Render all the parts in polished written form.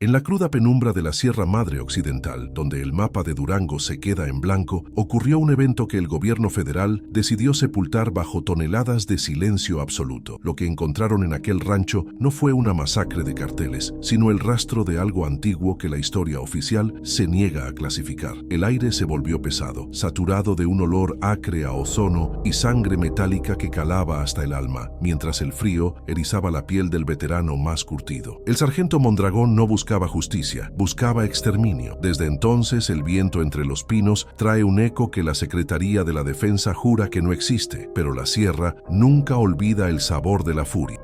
En la cruda penumbra de la Sierra Madre Occidental, donde el mapa de Durango se queda en blanco, ocurrió un evento que el gobierno federal decidió sepultar bajo toneladas de silencio absoluto. Lo que encontraron en aquel rancho no fue una masacre de carteles, sino el rastro de algo antiguo que la historia oficial se niega a clasificar. El aire se volvió pesado, saturado de un olor acre a ozono y sangre metálica que calaba hasta el alma, mientras el frío erizaba la piel del veterano más curtido. El sargento Mondragón no buscaba justicia, buscaba exterminio. Desde entonces, el viento entre los pinos trae un eco que la Secretaría de la Defensa jura que no existe, pero la sierra nunca olvida el sabor de la furia.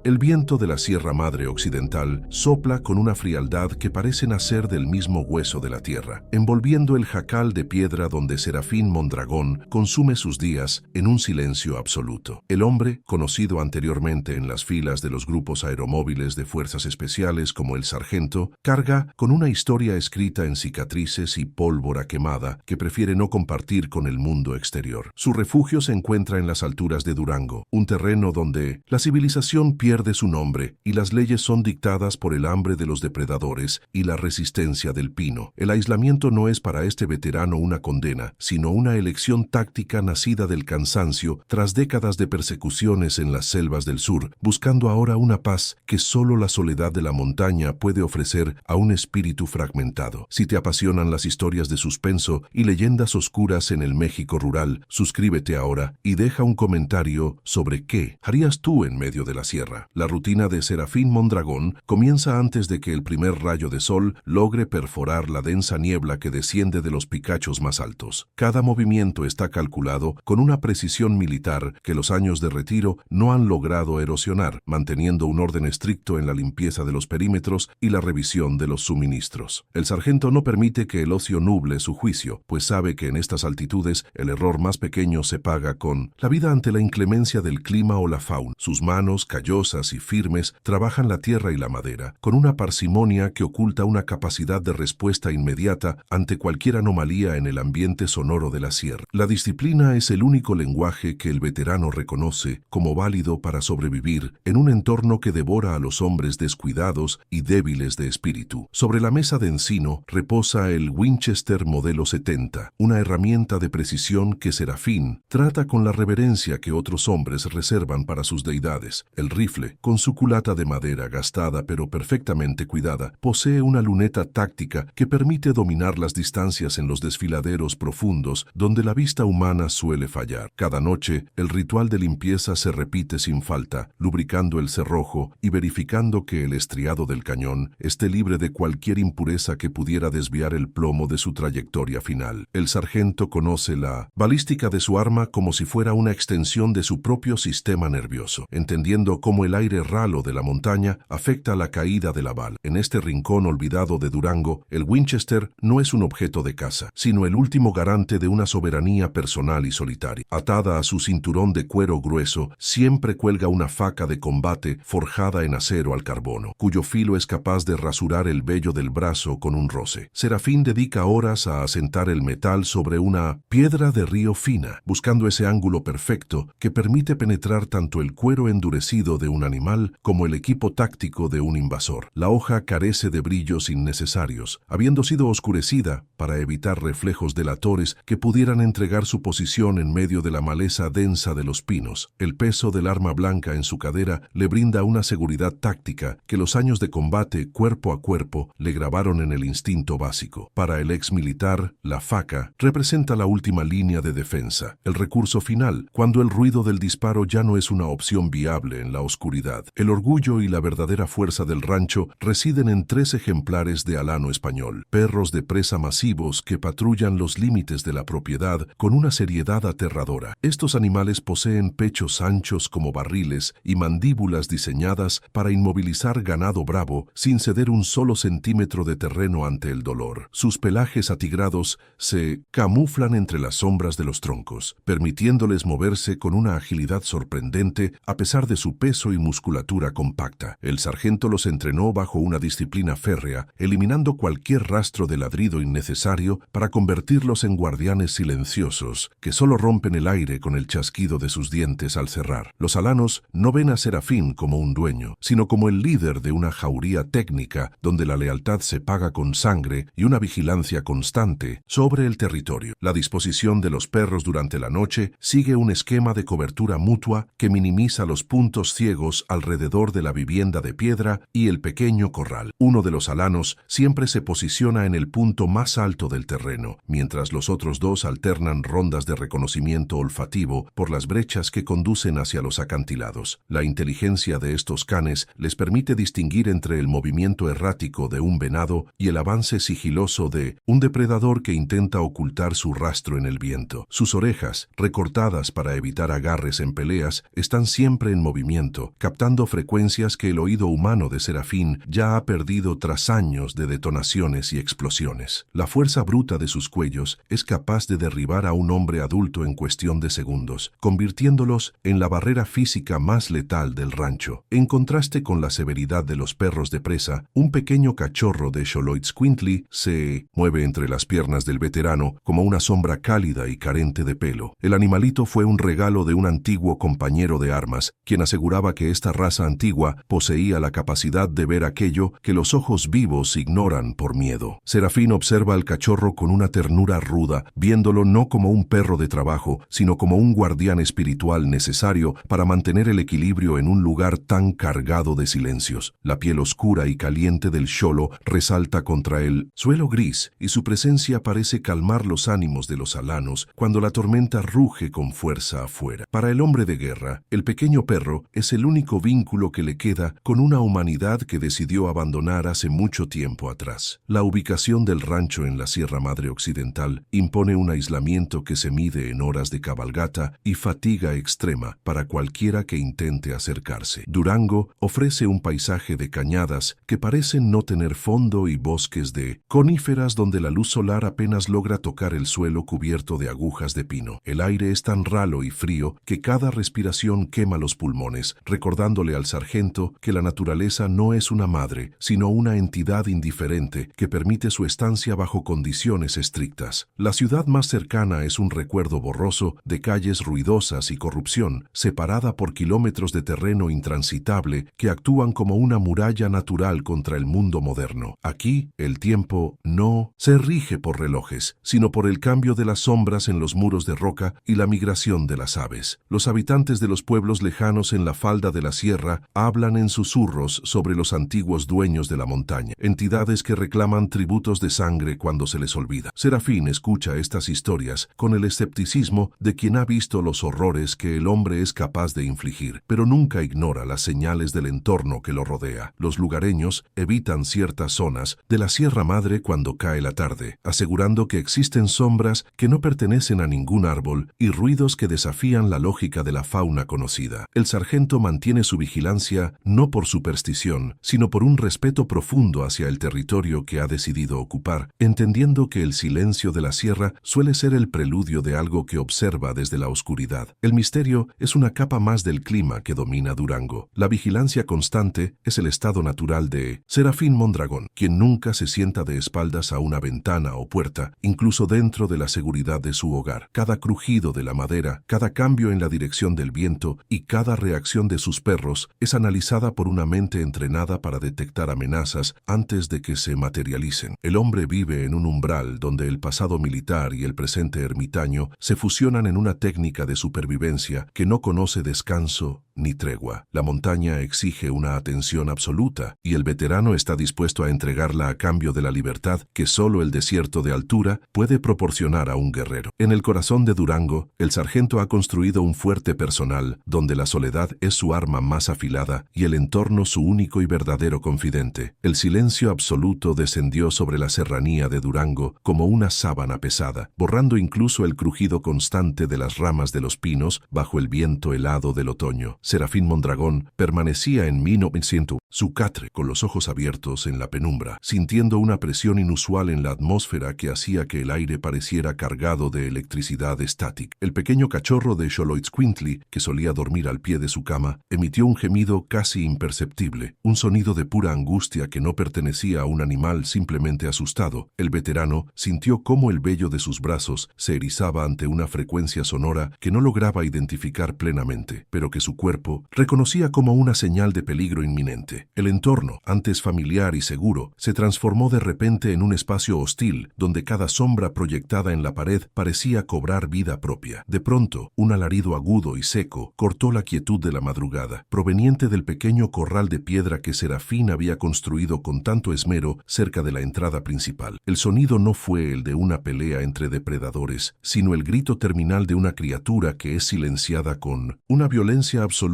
El viento de la Sierra Madre Occidental sopla con una frialdad que parece nacer del mismo hueso de la tierra, envolviendo el jacal de piedra donde Serafín Mondragón consume sus días en un silencio absoluto. El hombre, conocido anteriormente en las filas de los grupos aeromóviles de fuerzas especiales como el Sargento, carga con una historia escrita en cicatrices y pólvora quemada que prefiere no compartir con el mundo exterior. Su refugio se encuentra en las alturas de Durango, un terreno donde la civilización pierde su nombre y las leyes son dictadas por el hambre de los depredadores y la resistencia del pino. El aislamiento no es para este veterano una condena, sino una elección táctica nacida del cansancio tras décadas de persecuciones en las selvas del sur, buscando ahora una paz que solo la soledad de la montaña puede ofrecer a un espíritu fragmentado. Si te apasionan las historias de suspenso y leyendas oscuras en el México rural, suscríbete ahora y deja un comentario sobre qué harías tú en medio de la sierra. La rutina de Serafín Mondragón comienza antes de que el primer rayo de sol logre perforar la densa niebla que desciende de los picachos más altos. Cada movimiento está calculado con una precisión militar que los años de retiro no han logrado erosionar, manteniendo un orden estricto en la limpieza de los perímetros y la revisión de los suministros. El sargento no permite que el ocio nuble su juicio, pues sabe que en estas altitudes el error más pequeño se paga con la vida ante la inclemencia del clima o la fauna. Sus manos callosas y firmes trabajan la tierra y la madera, con una parsimonia que oculta una capacidad de respuesta inmediata ante cualquier anomalía en el ambiente sonoro de la sierra. La disciplina es el único lenguaje que el veterano reconoce como válido para sobrevivir en un entorno que devora a los hombres descuidados y débiles de espíritu. Sobre la mesa de encino reposa el Winchester modelo 70, una herramienta de precisión que Serafín trata con la reverencia que otros hombres reservan para sus deidades. El rifle, con su culata de madera gastada pero perfectamente cuidada, posee una luneta táctica que permite dominar las distancias en los desfiladeros profundos donde la vista humana suele fallar. Cada noche, el ritual de limpieza se repite sin falta, lubricando el cerrojo y verificando que el estriado del cañón esté libre de cualquier impureza que pudiera desviar el plomo de su trayectoria final. El sargento conoce la balística de su arma como si fuera una extensión de su propio sistema nervioso, entendiendo cómo el aire ralo de la montaña afecta la caída de la bala. En este rincón olvidado de Durango, el Winchester no es un objeto de caza, sino el último garante de una soberanía personal y solitaria. Atada a su cinturón de cuero grueso, siempre cuelga una faca de combate forjada en acero al carbono, cuyo filo es capaz de rasurar el vello del brazo con un roce. Serafín dedica horas a asentar el metal sobre una piedra de río fina, buscando ese ángulo perfecto que permite penetrar tanto el cuero endurecido de un animal como el equipo táctico de un invasor. La hoja carece de brillos innecesarios, habiendo sido oscurecida para evitar reflejos delatores que pudieran entregar su posición en medio de la maleza densa de los pinos. El peso del arma blanca en su cadera le brinda una seguridad táctica que los años de combate cuerpo a cuerpo le grabaron en el instinto básico. Para el ex militar, la faca representa la última línea de defensa, el recurso final, cuando el ruido del disparo ya no es una opción viable en la oscuridad. El orgullo y la verdadera fuerza del rancho residen en 3 ejemplares de alano español, perros de presa masivos que patrullan los límites de la propiedad con una seriedad aterradora. Estos animales poseen pechos anchos como barriles y mandíbulas diseñadas para inmovilizar ganado bravo sin ceder un solo centímetro de terreno ante el dolor. Sus pelajes atigrados se camuflan entre las sombras de los troncos, permitiéndoles moverse con una agilidad sorprendente a pesar de su peso y musculatura compacta. El sargento los entrenó bajo una disciplina férrea, eliminando cualquier rastro de ladrido innecesario para convertirlos en guardianes silenciosos que solo rompen el aire con el chasquido de sus dientes al cerrar. Los alanos no ven a Serafín como un dueño, sino como el líder de una jauría técnica donde la lealtad se paga con sangre y una vigilancia constante sobre el territorio. La disposición de los perros durante la noche sigue un esquema de cobertura mutua que minimiza los puntos ciegos alrededor de la vivienda de piedra y el pequeño corral. Uno de los alanos siempre se posiciona en el punto más alto del terreno, mientras los otros dos alternan rondas de reconocimiento olfativo por las brechas que conducen hacia los acantilados. La inteligencia de estos canes les permite distinguir entre el movimiento errático de un venado y el avance sigiloso de un depredador que intenta ocultar su rastro en el viento. Sus orejas, recortadas para evitar agarres en peleas, están siempre en movimiento, captando frecuencias que el oído humano de Serafín ya ha perdido tras años de detonaciones y explosiones. La fuerza bruta de sus cuellos es capaz de derribar a un hombre adulto en cuestión de segundos, convirtiéndolos en la barrera física más letal del rancho. En contraste con la severidad de los perros de presa, un pequeño cachorro de Xoloitzcuintli se mueve entre las piernas del veterano como una sombra cálida y carente de pelo. El animalito fue un regalo de un antiguo compañero de armas, quien aseguraba que esta raza antigua poseía la capacidad de ver aquello que los ojos vivos ignoran por miedo. Serafín observa al cachorro con una ternura ruda, viéndolo no como un perro de trabajo, sino como un guardián espiritual necesario para mantener el equilibrio en un lugar tan cargado de silencios. La piel oscura y caliente del xolo resalta contra el suelo gris y su presencia parece calmar los ánimos de los alanos cuando la tormenta ruge con fuerza afuera. Para el hombre de guerra, el pequeño perro es el único vínculo que le queda con una humanidad que decidió abandonar hace mucho tiempo atrás. La ubicación del rancho en la Sierra Madre Occidental impone un aislamiento que se mide en horas de cabalgata y fatiga extrema para cualquiera que intente acercarse. Durango ofrece un paisaje de cañadas que parecen no tener fondo y bosques de coníferas donde la luz solar apenas logra tocar el suelo cubierto de agujas de pino. El aire es tan ralo y frío que cada respiración quema los pulmones, recordándole al sargento que la naturaleza no es una madre, sino una entidad indiferente que permite su estancia bajo condiciones estrictas. La ciudad más cercana es un recuerdo borroso de calles ruidosas y corrupción, separada por kilómetros de terreno intransitable que actúan como una muralla natural contra el mundo moderno. Aquí, el tiempo no se rige por relojes, sino por el cambio de las sombras en los muros de roca y la migración de las aves. Los habitantes de los pueblos lejanos en la falda de la sierra hablan en susurros sobre los antiguos dueños de la montaña, entidades que reclaman tributos de sangre cuando se les olvida. Serafín escucha estas historias con el escepticismo de quien ha visto los horrores que el hombre es capaz de infligir, pero nunca ignora las señales del entorno que lo rodea. Los lugareños evitan ciertas zonas de la Sierra Madre cuando cae la tarde, asegurando que existen sombras que no pertenecen a ningún árbol y ruidos que desafían la lógica de la fauna conocida. El sargento mantiene su vigilancia no por superstición, sino por un respeto profundo hacia el territorio que ha decidido ocupar, entendiendo que el silencio de la sierra suele ser el preludio de algo que observa desde la oscuridad. El misterio es una capa más del clima que domina Durango. La vigilancia constante es el estado natural de Serafín Mondragón, quien nunca se sienta de espaldas a una ventana o puerta, incluso dentro de la seguridad de su hogar. Cada crujido de la madera, cada cambio en la dirección del viento y cada reacción de sus perros es analizada por una mente entrenada para detectar amenazas antes de que se materialicen. El hombre vive en un umbral donde el pasado militar y el presente ermitaño se fusionan en una técnica de supervivencia que no conoce descanso ni tregua. La montaña exige una atención absoluta y el veterano está dispuesto a entregarla a cambio de la libertad que solo el desierto de altura puede proporcionar a un guerrero. En el corazón de Durango, el sargento ha construido un fuerte personal donde la soledad es su arma más afilada y el entorno su único y verdadero confidente. El silencio absoluto descendió sobre la serranía de Durango como una sábana pesada, borrando incluso el crujido constante de las ramas de los pinos bajo el viento helado del otoño. Serafín Mondragón permanecía en 1900, su catre, con los ojos abiertos en la penumbra, sintiendo una presión inusual en la atmósfera que hacía que el aire pareciera cargado de electricidad estática. El pequeño cachorro de Xoloitzcuintli, que solía dormir al pie de su cama, emitió un gemido casi imperceptible, un sonido de pura angustia que no pertenecía a un animal simplemente asustado. El veterano sintió cómo el vello de sus brazos se erizaba ante una frecuencia sonora que no lograba identificar plenamente, pero que su cuerpo reconocía como una señal de peligro inminente. El entorno, antes familiar y seguro, se transformó de repente en un espacio hostil, donde cada sombra proyectada en la pared parecía cobrar vida propia. De pronto, un alarido agudo y seco cortó la quietud de la madrugada, proveniente del pequeño corral de piedra que Serafín había construido con tanto esmero cerca de la entrada principal. El sonido no fue el de una pelea entre depredadores, sino el grito terminal de una criatura que es silenciada con una violencia absoluta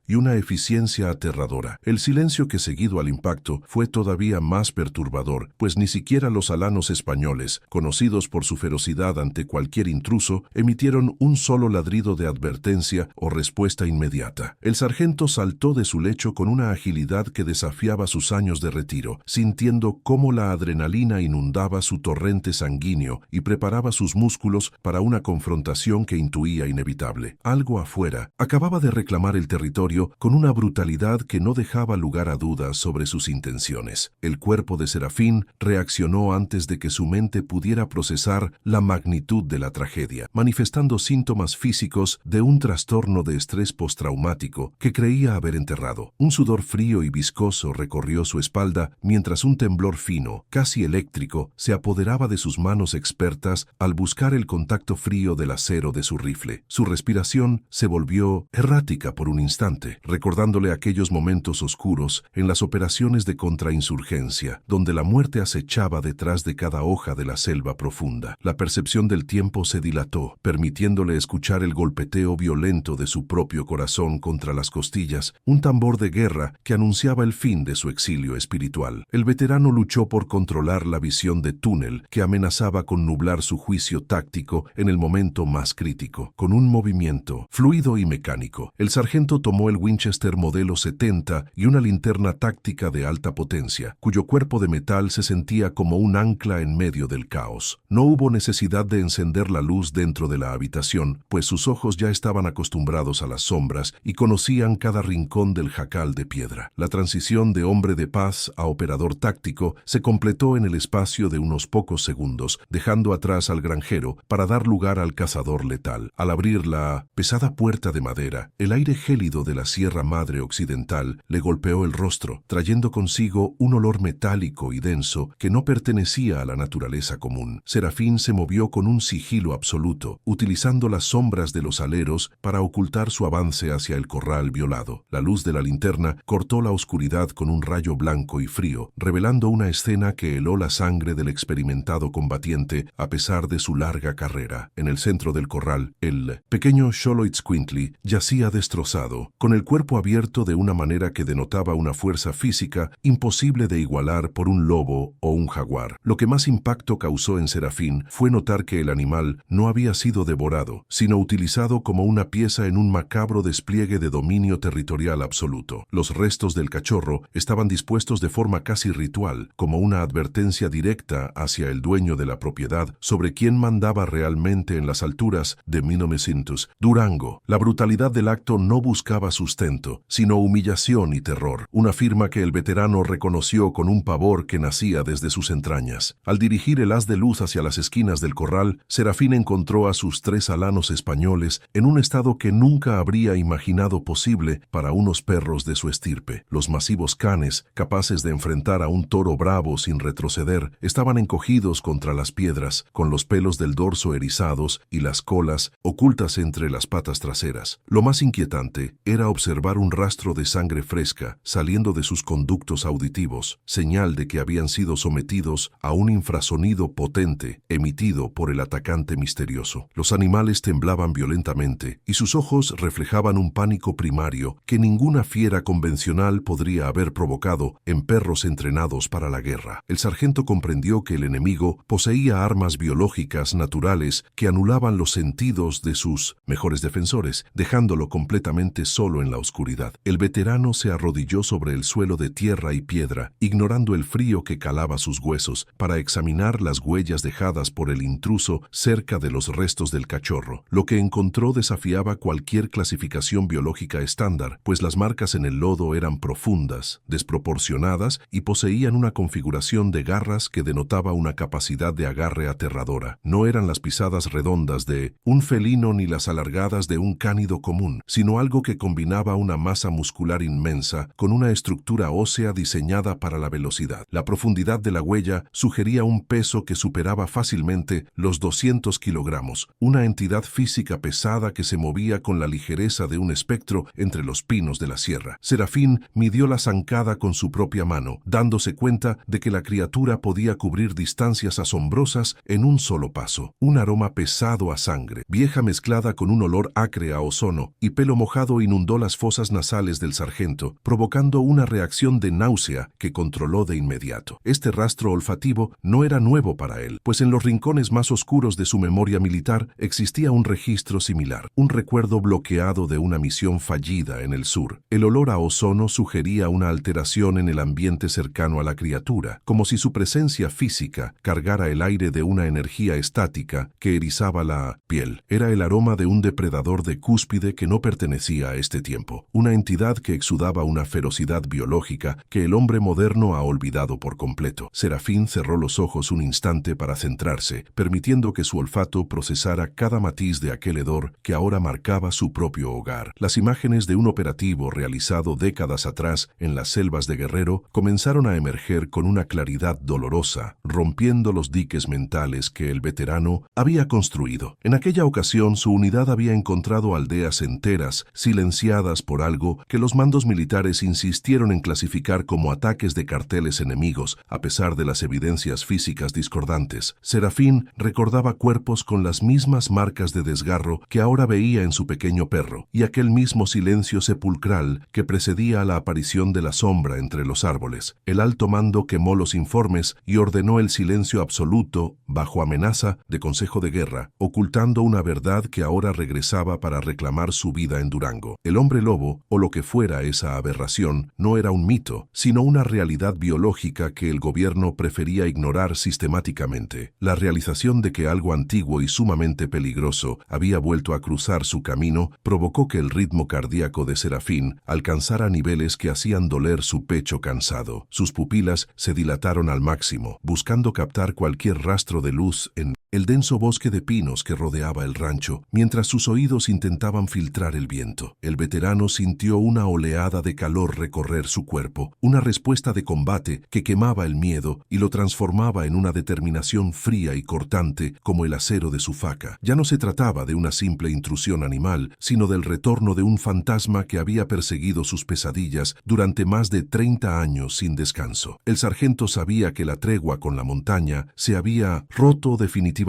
y una eficiencia aterradora. El silencio que seguido al impacto fue todavía más perturbador, pues ni siquiera los alanos españoles, conocidos por su ferocidad ante cualquier intruso, emitieron un solo ladrido de advertencia o respuesta inmediata. El sargento saltó de su lecho con una agilidad que desafiaba sus años de retiro, sintiendo cómo la adrenalina inundaba su torrente sanguíneo y preparaba sus músculos para una confrontación que intuía inevitable. Algo afuera acababa de reclamar el territorio con una brutalidad que no dejaba lugar a dudas sobre sus intenciones. El cuerpo de Serafín reaccionó antes de que su mente pudiera procesar la magnitud de la tragedia, manifestando síntomas físicos de un trastorno de estrés postraumático que creía haber enterrado. Un sudor frío y viscoso recorrió su espalda mientras un temblor fino, casi eléctrico, se apoderaba de sus manos expertas al buscar el contacto frío del acero de su rifle. Su respiración se volvió errática por un instante, recordándole aquellos momentos oscuros en las operaciones de contrainsurgencia, donde la muerte acechaba detrás de cada hoja de la selva profunda. La percepción del tiempo se dilató, permitiéndole escuchar el golpeteo violento de su propio corazón contra las costillas, un tambor de guerra que anunciaba el fin de su exilio espiritual. El veterano luchó por controlar la visión de túnel que amenazaba con nublar su juicio táctico en el momento más crítico. Con un movimiento fluido y mecánico, el sargento tomó el Winchester modelo 70 y una linterna táctica de alta potencia, cuyo cuerpo de metal se sentía como un ancla en medio del caos. No hubo necesidad de encender la luz dentro de la habitación, pues sus ojos ya estaban acostumbrados a las sombras y conocían cada rincón del jacal de piedra. La transición de hombre de paz a operador táctico se completó en el espacio de unos pocos segundos, dejando atrás al granjero para dar lugar al cazador letal. Al abrir la pesada puerta de madera, el aire gélido de la Sierra Madre Occidental le golpeó el rostro, trayendo consigo un olor metálico y denso que no pertenecía a la naturaleza común. Serafín se movió con un sigilo absoluto, utilizando las sombras de los aleros para ocultar su avance hacia el corral violado. La luz de la linterna cortó la oscuridad con un rayo blanco y frío, revelando una escena que heló la sangre del experimentado combatiente a pesar de su larga carrera. En el centro del corral, el pequeño Xoloitzcuintli yacía destrozado, con el cuerpo abierto de una manera que denotaba una fuerza física imposible de igualar por un lobo o un jaguar. Lo que más impacto causó en Serafín fue notar que el animal no había sido devorado, sino utilizado como una pieza en un macabro despliegue de dominio territorial absoluto. Los restos del cachorro estaban dispuestos de forma casi ritual, como una advertencia directa hacia el dueño de la propiedad sobre quién mandaba realmente en las alturas de 1900. Durango. La brutalidad del acto no buscaba sustento, sino humillación y terror, una firma que el veterano reconoció con un pavor que nacía desde sus entrañas. Al dirigir el haz de luz hacia las esquinas del corral, Serafín encontró a sus 3 alanos españoles en un estado que nunca habría imaginado posible para unos perros de su estirpe. Los masivos canes, capaces de enfrentar a un toro bravo sin retroceder, estaban encogidos contra las piedras, con los pelos del dorso erizados y las colas ocultas entre las patas traseras. Lo más inquietante era observar un rastro de sangre fresca saliendo de sus conductos auditivos, señal de que habían sido sometidos a un infrasonido potente emitido por el atacante misterioso. Los animales temblaban violentamente y sus ojos reflejaban un pánico primario que ninguna fiera convencional podría haber provocado en perros entrenados para la guerra. El sargento comprendió que el enemigo poseía armas biológicas naturales que anulaban los sentidos de sus mejores defensores, dejándolo completamente completamente solo en la oscuridad. El veterano se arrodilló sobre el suelo de tierra y piedra, ignorando el frío que calaba sus huesos, para examinar las huellas dejadas por el intruso cerca de los restos del cachorro. Lo que encontró desafiaba cualquier clasificación biológica estándar, pues las marcas en el lodo eran profundas, desproporcionadas y poseían una configuración de garras que denotaba una capacidad de agarre aterradora. No eran las pisadas redondas de un felino ni las alargadas de un cánido común, sino algo que combinaba una masa muscular inmensa con una estructura ósea diseñada para la velocidad. La profundidad de la huella sugería un peso que superaba fácilmente los 200 kilogramos, una entidad física pesada que se movía con la ligereza de un espectro entre los pinos de la sierra. Serafín midió la zancada con su propia mano, dándose cuenta de que la criatura podía cubrir distancias asombrosas en un solo paso. Un aroma pesado a sangre, vieja mezclada con un olor acre a ozono, y pelo mojado inundó las fosas nasales del sargento, provocando una reacción de náusea que controló de inmediato. Este rastro olfativo no era nuevo para él, pues en los rincones más oscuros de su memoria militar existía un registro similar, un recuerdo bloqueado de una misión fallida en el sur. El olor a ozono sugería una alteración en el ambiente cercano a la criatura, como si su presencia física cargara el aire de una energía estática que erizaba la piel. Era el aroma de un depredador de cúspide que no pertenecía a este tiempo, una entidad que exudaba una ferocidad biológica que el hombre moderno ha olvidado por completo. Serafín cerró los ojos un instante para centrarse, permitiendo que su olfato procesara cada matiz de aquel hedor que ahora marcaba su propio hogar. Las imágenes de un operativo realizado décadas atrás en las selvas de Guerrero comenzaron a emerger con una claridad dolorosa, rompiendo los diques mentales que el veterano había construido. En aquella ocasión, su unidad había encontrado aldeas enteras, silenciadas por algo que los mandos militares insistieron en clasificar como ataques de carteles enemigos, a pesar de las evidencias físicas discordantes. Serafín recordaba cuerpos con las mismas marcas de desgarro que ahora veía en su pequeño perro, y aquel mismo silencio sepulcral que precedía a la aparición de la sombra entre los árboles. El alto mando quemó los informes y ordenó el silencio absoluto, bajo amenaza de consejo de guerra, ocultando una verdad que ahora regresaba para reclamar su vida en Durango. El hombre lobo, o lo que fuera esa aberración, no era un mito, sino una realidad biológica que el gobierno prefería ignorar sistemáticamente. La realización de que algo antiguo y sumamente peligroso había vuelto a cruzar su camino provocó que el ritmo cardíaco de Serafín alcanzara niveles que hacían doler su pecho cansado. Sus pupilas se dilataron al máximo, buscando captar cualquier rastro de luz en el denso bosque de pinos que rodeaba el rancho, mientras sus oídos intentaban filtrar el viento. El veterano sintió una oleada de calor recorrer su cuerpo, una respuesta de combate que quemaba el miedo y lo transformaba en una determinación fría y cortante como el acero de su faca. Ya no se trataba de una simple intrusión animal, sino del retorno de un fantasma que había perseguido sus pesadillas durante más de 30 años sin descanso. El sargento sabía que la tregua con la montaña se había roto definitivamente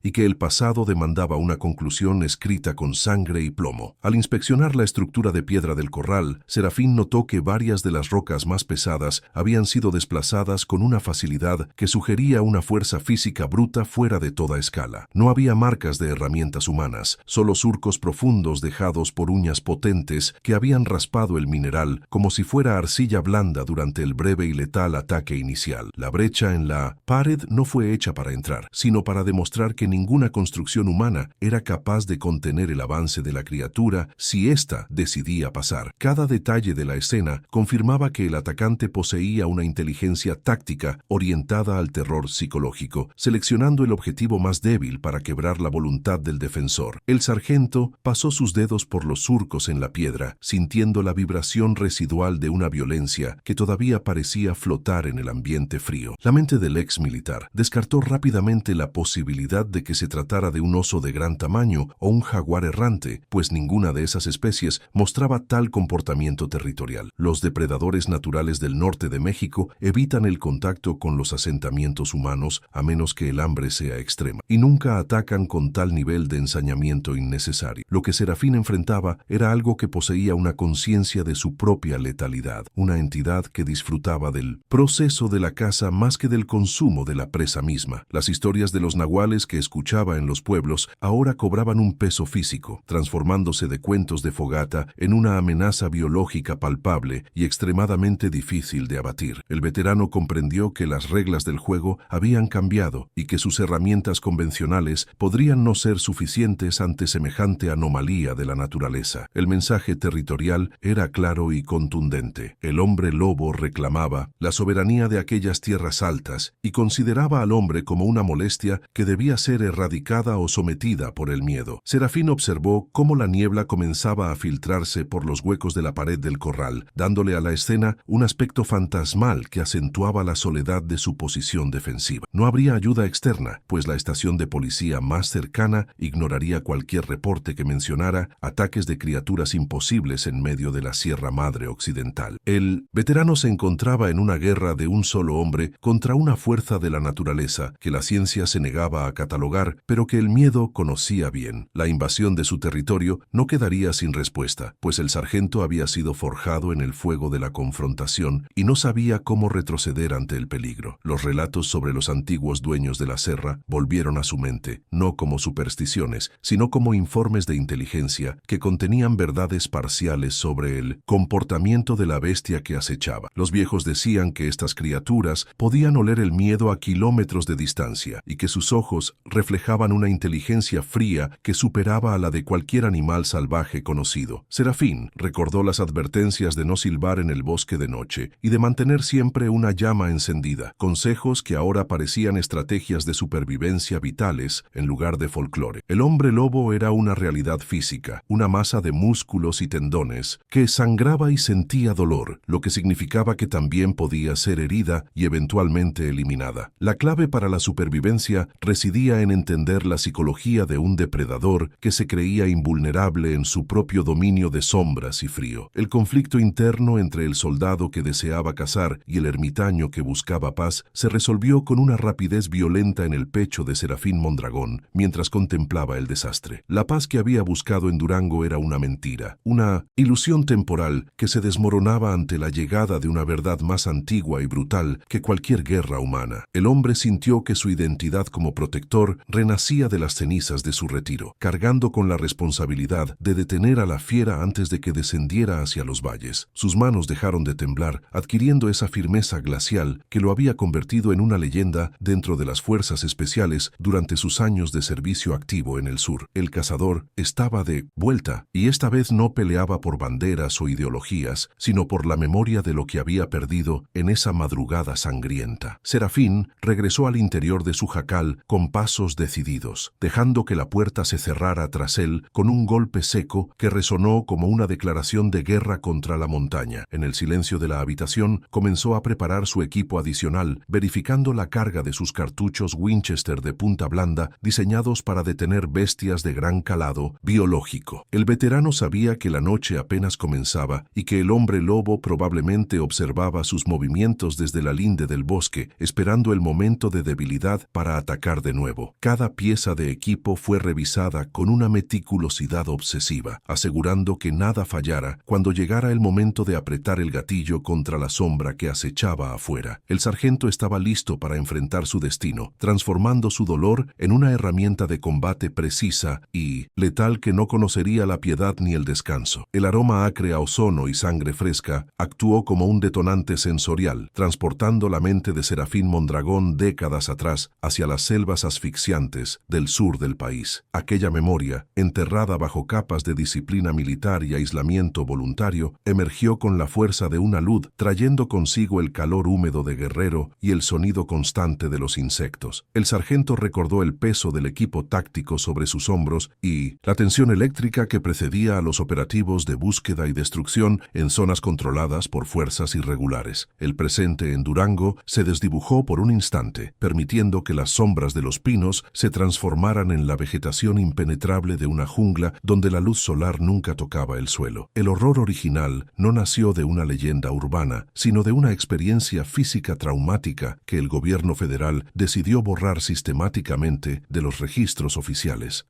y que el pasado demandaba una conclusión escrita con sangre y plomo. Al inspeccionar la estructura de piedra del corral, Serafín notó que varias de las rocas más pesadas habían sido desplazadas con una facilidad que sugería una fuerza física bruta fuera de toda escala. No había marcas de herramientas humanas, solo surcos profundos dejados por uñas potentes que habían raspado el mineral como si fuera arcilla blanda durante el breve y letal ataque inicial. La brecha en la pared no fue hecha para entrar, sino para demostrar que ninguna construcción humana era capaz de contener el avance de la criatura si ésta decidía pasar. Cada detalle de la escena confirmaba que el atacante poseía una inteligencia táctica orientada al terror psicológico, seleccionando el objetivo más débil para quebrar la voluntad del defensor. El sargento pasó sus dedos por los surcos en la piedra, sintiendo la vibración residual de una violencia que todavía parecía flotar en el ambiente frío. La mente del ex militar descartó rápidamente la posibilidad de que se tratara de un oso de gran tamaño o un jaguar errante, pues ninguna de esas especies mostraba tal comportamiento territorial. Los depredadores naturales del norte de México evitan el contacto con los asentamientos humanos a menos que el hambre sea extrema, y nunca atacan con tal nivel de ensañamiento innecesario. Lo que Serafín enfrentaba era algo que poseía una conciencia de su propia letalidad, una entidad que disfrutaba del proceso de la caza más que del consumo de la presa misma. Las historias de los nahuales que escuchaba en los pueblos ahora cobraban un peso físico, transformándose de cuentos fragmentos de fogata en una amenaza biológica palpable y extremadamente difícil de abatir. El veterano comprendió que las reglas del juego habían cambiado y que sus herramientas convencionales podrían no ser suficientes ante semejante anomalía de la naturaleza. El mensaje territorial era claro y contundente. El hombre lobo reclamaba la soberanía de aquellas tierras altas y consideraba al hombre como una molestia que debía ser erradicada o sometida por el miedo. Serafín observó cómo la niebla comenzaba a filtrarse por los huecos de la pared del corral, dándole a la escena un aspecto fantasmal que acentuaba la soledad de su posición defensiva. No habría ayuda externa, pues la estación de policía más cercana ignoraría cualquier reporte que mencionara ataques de criaturas imposibles en medio de la Sierra Madre Occidental. El veterano se encontraba en una guerra de un solo hombre contra una fuerza de la naturaleza que la ciencia se negaba a catalogar, pero que el miedo conocía bien. La invasión de su territorio no quedaría sin respuesta, pues el sargento había sido forjado en el fuego de la confrontación y no sabía cómo retroceder ante el peligro. Los relatos sobre los antiguos dueños de la serra volvieron a su mente, no como supersticiones, sino como informes de inteligencia que contenían verdades parciales sobre el comportamiento de la bestia que acechaba. Los viejos decían que estas criaturas podían oler el miedo a kilómetros de distancia y que sus ojos reflejaban una inteligencia fría que superaba a la de cualquier animal salvaje conocido. Serafín recordó las advertencias de no silbar en el bosque de noche y de mantener siempre una llama encendida, consejos que ahora parecían estrategias de supervivencia vitales en lugar de folclore. El hombre lobo era una realidad física, una masa de músculos y tendones que sangraba y sentía dolor, lo que significaba que también podía ser herida y eventualmente eliminada. La clave para la supervivencia residía en entender la psicología de un depredador que se creía invulnerable en su propio dominio de sombras y frío. El conflicto interno entre el soldado que deseaba cazar y el ermitaño que buscaba paz se resolvió con una rapidez violenta en el pecho de Serafín Mondragón mientras contemplaba el desastre. La paz que había buscado en Durango era una mentira, una ilusión temporal que se desmoronaba ante la llegada de una verdad más antigua y brutal que cualquier guerra humana. El hombre sintió que su identidad como protector renacía de las cenizas de su retiro, cargando con la responsabilidad de detener a la fiera antes de que descendiera hacia los valles. Sus manos dejaron de temblar, adquiriendo esa firmeza glacial que lo había convertido en una leyenda dentro de las fuerzas especiales durante sus años de servicio activo en el sur. El cazador estaba de vuelta, y esta vez no peleaba por banderas o ideologías, sino por la memoria de lo que había perdido en esa madrugada sangrienta. Serafín regresó al interior de su jacal con pasos decididos, dejando que la puerta se cerrara tras él con un golpe seco que resonó como una declaración de guerra contra la montaña. En el silencio de la habitación comenzó a preparar su equipo adicional, verificando la carga de sus cartuchos Winchester de punta blanda diseñados para detener bestias de gran calado biológico. El veterano sabía que la noche apenas comenzaba y que el hombre lobo probablemente observaba sus movimientos desde la linde del bosque, esperando el momento de debilidad para atacar de nuevo. Cada pieza de equipo fue revisada con una meticulosidad obsesiva, asegurando que nada fallara cuando llegara el momento de apretar el gatillo contra la sombra que acechaba afuera. El sargento estaba listo para enfrentar su destino, transformando su dolor en una herramienta de combate precisa y letal que no conocería la piedad ni el descanso. El aroma acre a ozono y sangre fresca actuó como un detonante sensorial, transportando la mente de Serafín Mondragón décadas atrás hacia las selvas asfixiantes del sur del país. Aquella memoria, enterrada bajo capas de disciplina militar y aislamiento voluntario, emergió con la fuerza de una luz, trayendo consigo el calor húmedo de guerrero y el sonido constante de los insectos. El sargento recordó el peso del equipo táctico sobre sus hombros y la tensión eléctrica que precedía a los operativos de búsqueda y destrucción en zonas controladas por fuerzas irregulares. El presente en Durango se desdibujó por un instante, permitiendo que las sombras de los pinos se transformaran en la vegetación impenetrable de una jungla donde la luz solar nunca tocaba el suelo. El horror original no nació de una leyenda urbana, sino de una experiencia física traumática que el gobierno federal decidió borrar sistemáticamente de los registros oficiales.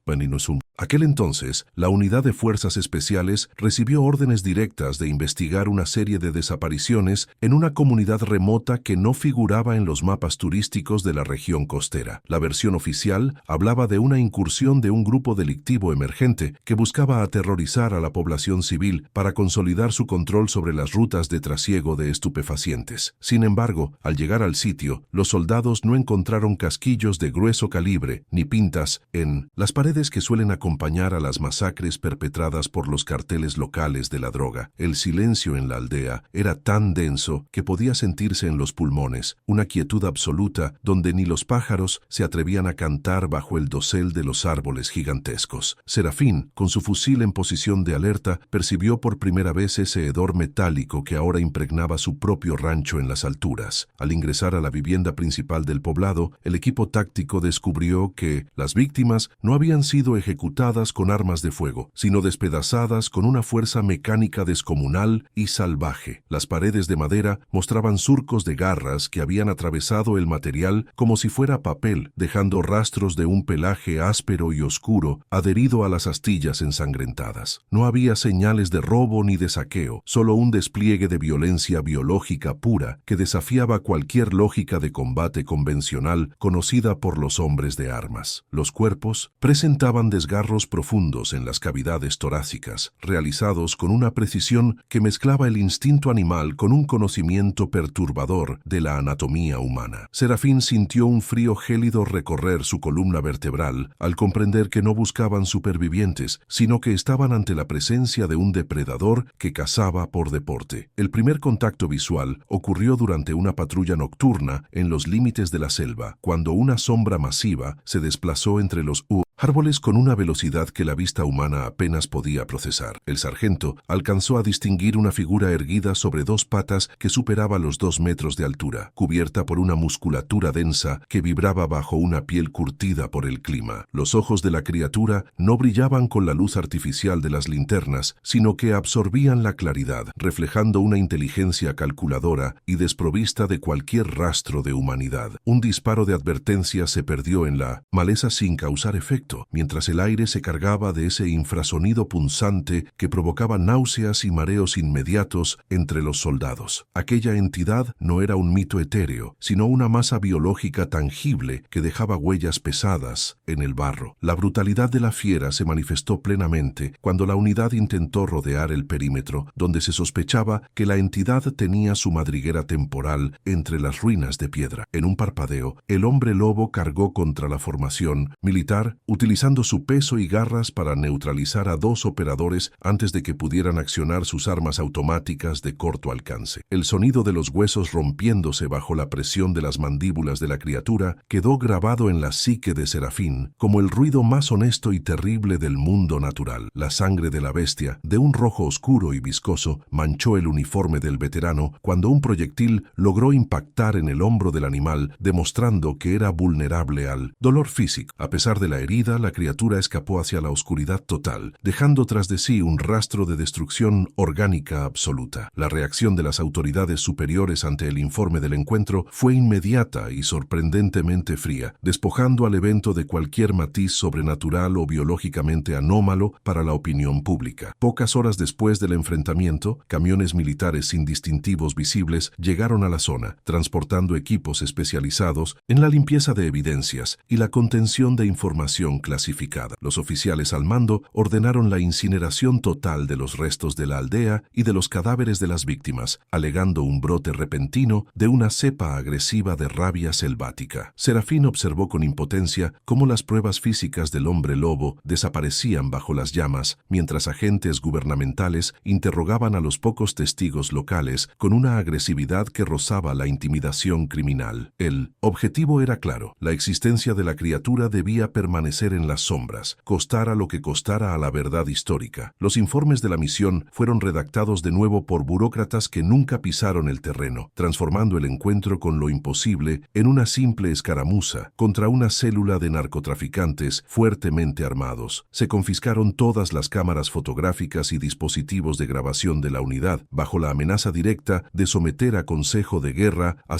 Aquel entonces, la Unidad de Fuerzas Especiales recibió órdenes directas de investigar una serie de desapariciones en una comunidad remota que no figuraba en los mapas turísticos de la región costera. La versión oficial hablaba de una incursión de un grupo delictivo emergente que buscaba aterrorizar a la población civil para consolidar su control sobre las rutas de trasiego de estupefacientes. Sin embargo, al llegar al sitio, los soldados no encontraron casquillos de grueso calibre ni pintas en las paredes que suelen acompañar a las masacres perpetradas por los carteles locales de la droga. El silencio en la aldea era tan denso que podía sentirse en los pulmones, una quietud absoluta donde ni los pájaros se atrevían a cantar bajo el dosel de los árboles gigantescos. Serafín, con su fusil en posición de alerta, percibió por primera vez ese hedor metálico que ahora impregnaba su propio rancho en las alturas. Al ingresar a la vivienda principal del poblado, el equipo táctico descubrió que las víctimas no habían sido ejecutadas con armas de fuego, sino despedazadas con una fuerza mecánica descomunal y salvaje. Las paredes de madera mostraban surcos de garras que habían atravesado el material como si fuera papel, dejando rastros de un pelaje áspero y oscuro adherido a las astillas ensangrentadas. No había señales de robo ni de saqueo, solo un despliegue de violencia biológica pura que desafiaba cualquier lógica de combate convencional conocida por los hombres de armas. Los cuerpos presentaban desgarros profundos en las cavidades torácicas, realizados con una precisión que mezclaba el instinto animal con un conocimiento perturbador de la anatomía humana. Serafín sintió un frío gélido recorrer su columna vertebral al comprender que no buscaban supervivientes, sino que estaban ante la presencia de un depredador que cazaba por deporte. El primer contacto visual ocurrió durante una patrulla nocturna en los límites de la selva, cuando una sombra masiva se desplazó entre los árboles con una velocidad que la vista humana apenas podía procesar. El sargento alcanzó a distinguir una figura erguida sobre dos patas que superaba los 2 metros de altura, cubierta por una musculatura densa que vibraba bajo una piel curtida por el clima. Los ojos de la criatura no brillaban con la luz artificial de las linternas, sino que absorbían la claridad, reflejando una inteligencia calculadora y desprovista de cualquier rastro de humanidad. Un disparo de advertencia se perdió en la maleza sin causar efecto, mientras el aire se cargaba de ese infrasonido punzante que provocaba náuseas y mareos inmediatos entre los soldados. Aquella entidad no era un mito etéreo, sino una masa biológica tangible que dejaba huellas pesadas en el barro. La brutalidad de la fiera se manifestó plenamente cuando la unidad intentó rodear el perímetro, donde se sospechaba que la entidad tenía su madriguera temporal entre las ruinas de piedra. En un parpadeo, el hombre lobo cargó contra la formación militar, utilizando su peso y garras para neutralizar a 2 operadores antes de que pudieran accionar sus armas automáticas de corto alcance. El sonido de los huesos rompiéndose bajo la presión de las mandíbulas de la criatura quedó grabado en la psique de Serafín como el ruido más honesto y terrible del mundo natural. La sangre de la bestia, de un rojo oscuro y viscoso, manchó el uniforme del veterano cuando un proyectil logró impactar en el hombro del animal, demostrando que era vulnerable al dolor físico. A pesar de la herida, la criatura escapó hacia la oscuridad total, dejando tras de sí un rastro de destrucción orgánica absoluta. La reacción de las autoridades superiores ante el informe del encuentro fue inmediata y sorprendentemente fría, despojando al evento de cualquier matiz sobrenatural o biológicamente anómalo para la opinión pública. Pocas horas después del enfrentamiento, camiones militares sin distintivos visibles llegaron a la zona, transportando equipos especializados en la limpieza de evidencias y la contención de información clasificada. Los oficiales al mando ordenaron la incineración total de los restos de la aldea y de los cadáveres de las víctimas, alegando un brote repentino de una cepa agresiva de rabia selvática. Serafín observó con impotencia cómo las pruebas físicas del hombre lobo desaparecían bajo las llamas, mientras agentes gubernamentales interrogaban a los pocos testigos locales con una agresividad que rozaba la intimidación criminal. El objetivo era claro: la existencia de la criatura debía permanecer en las sombras, costara lo que costara a la verdad histórica. Los informes de la misión fueron redactados de nuevo por burócratas que nunca pisaron el terreno, transformando el encuentro con lo imposible en una simple escaramuza contra una célula de narcotraficantes fuertemente armados. Se confiscaron todas las cámaras fotográficas y dispositivos de grabación de la unidad, bajo la amenaza directa de someter a consejo de guerra a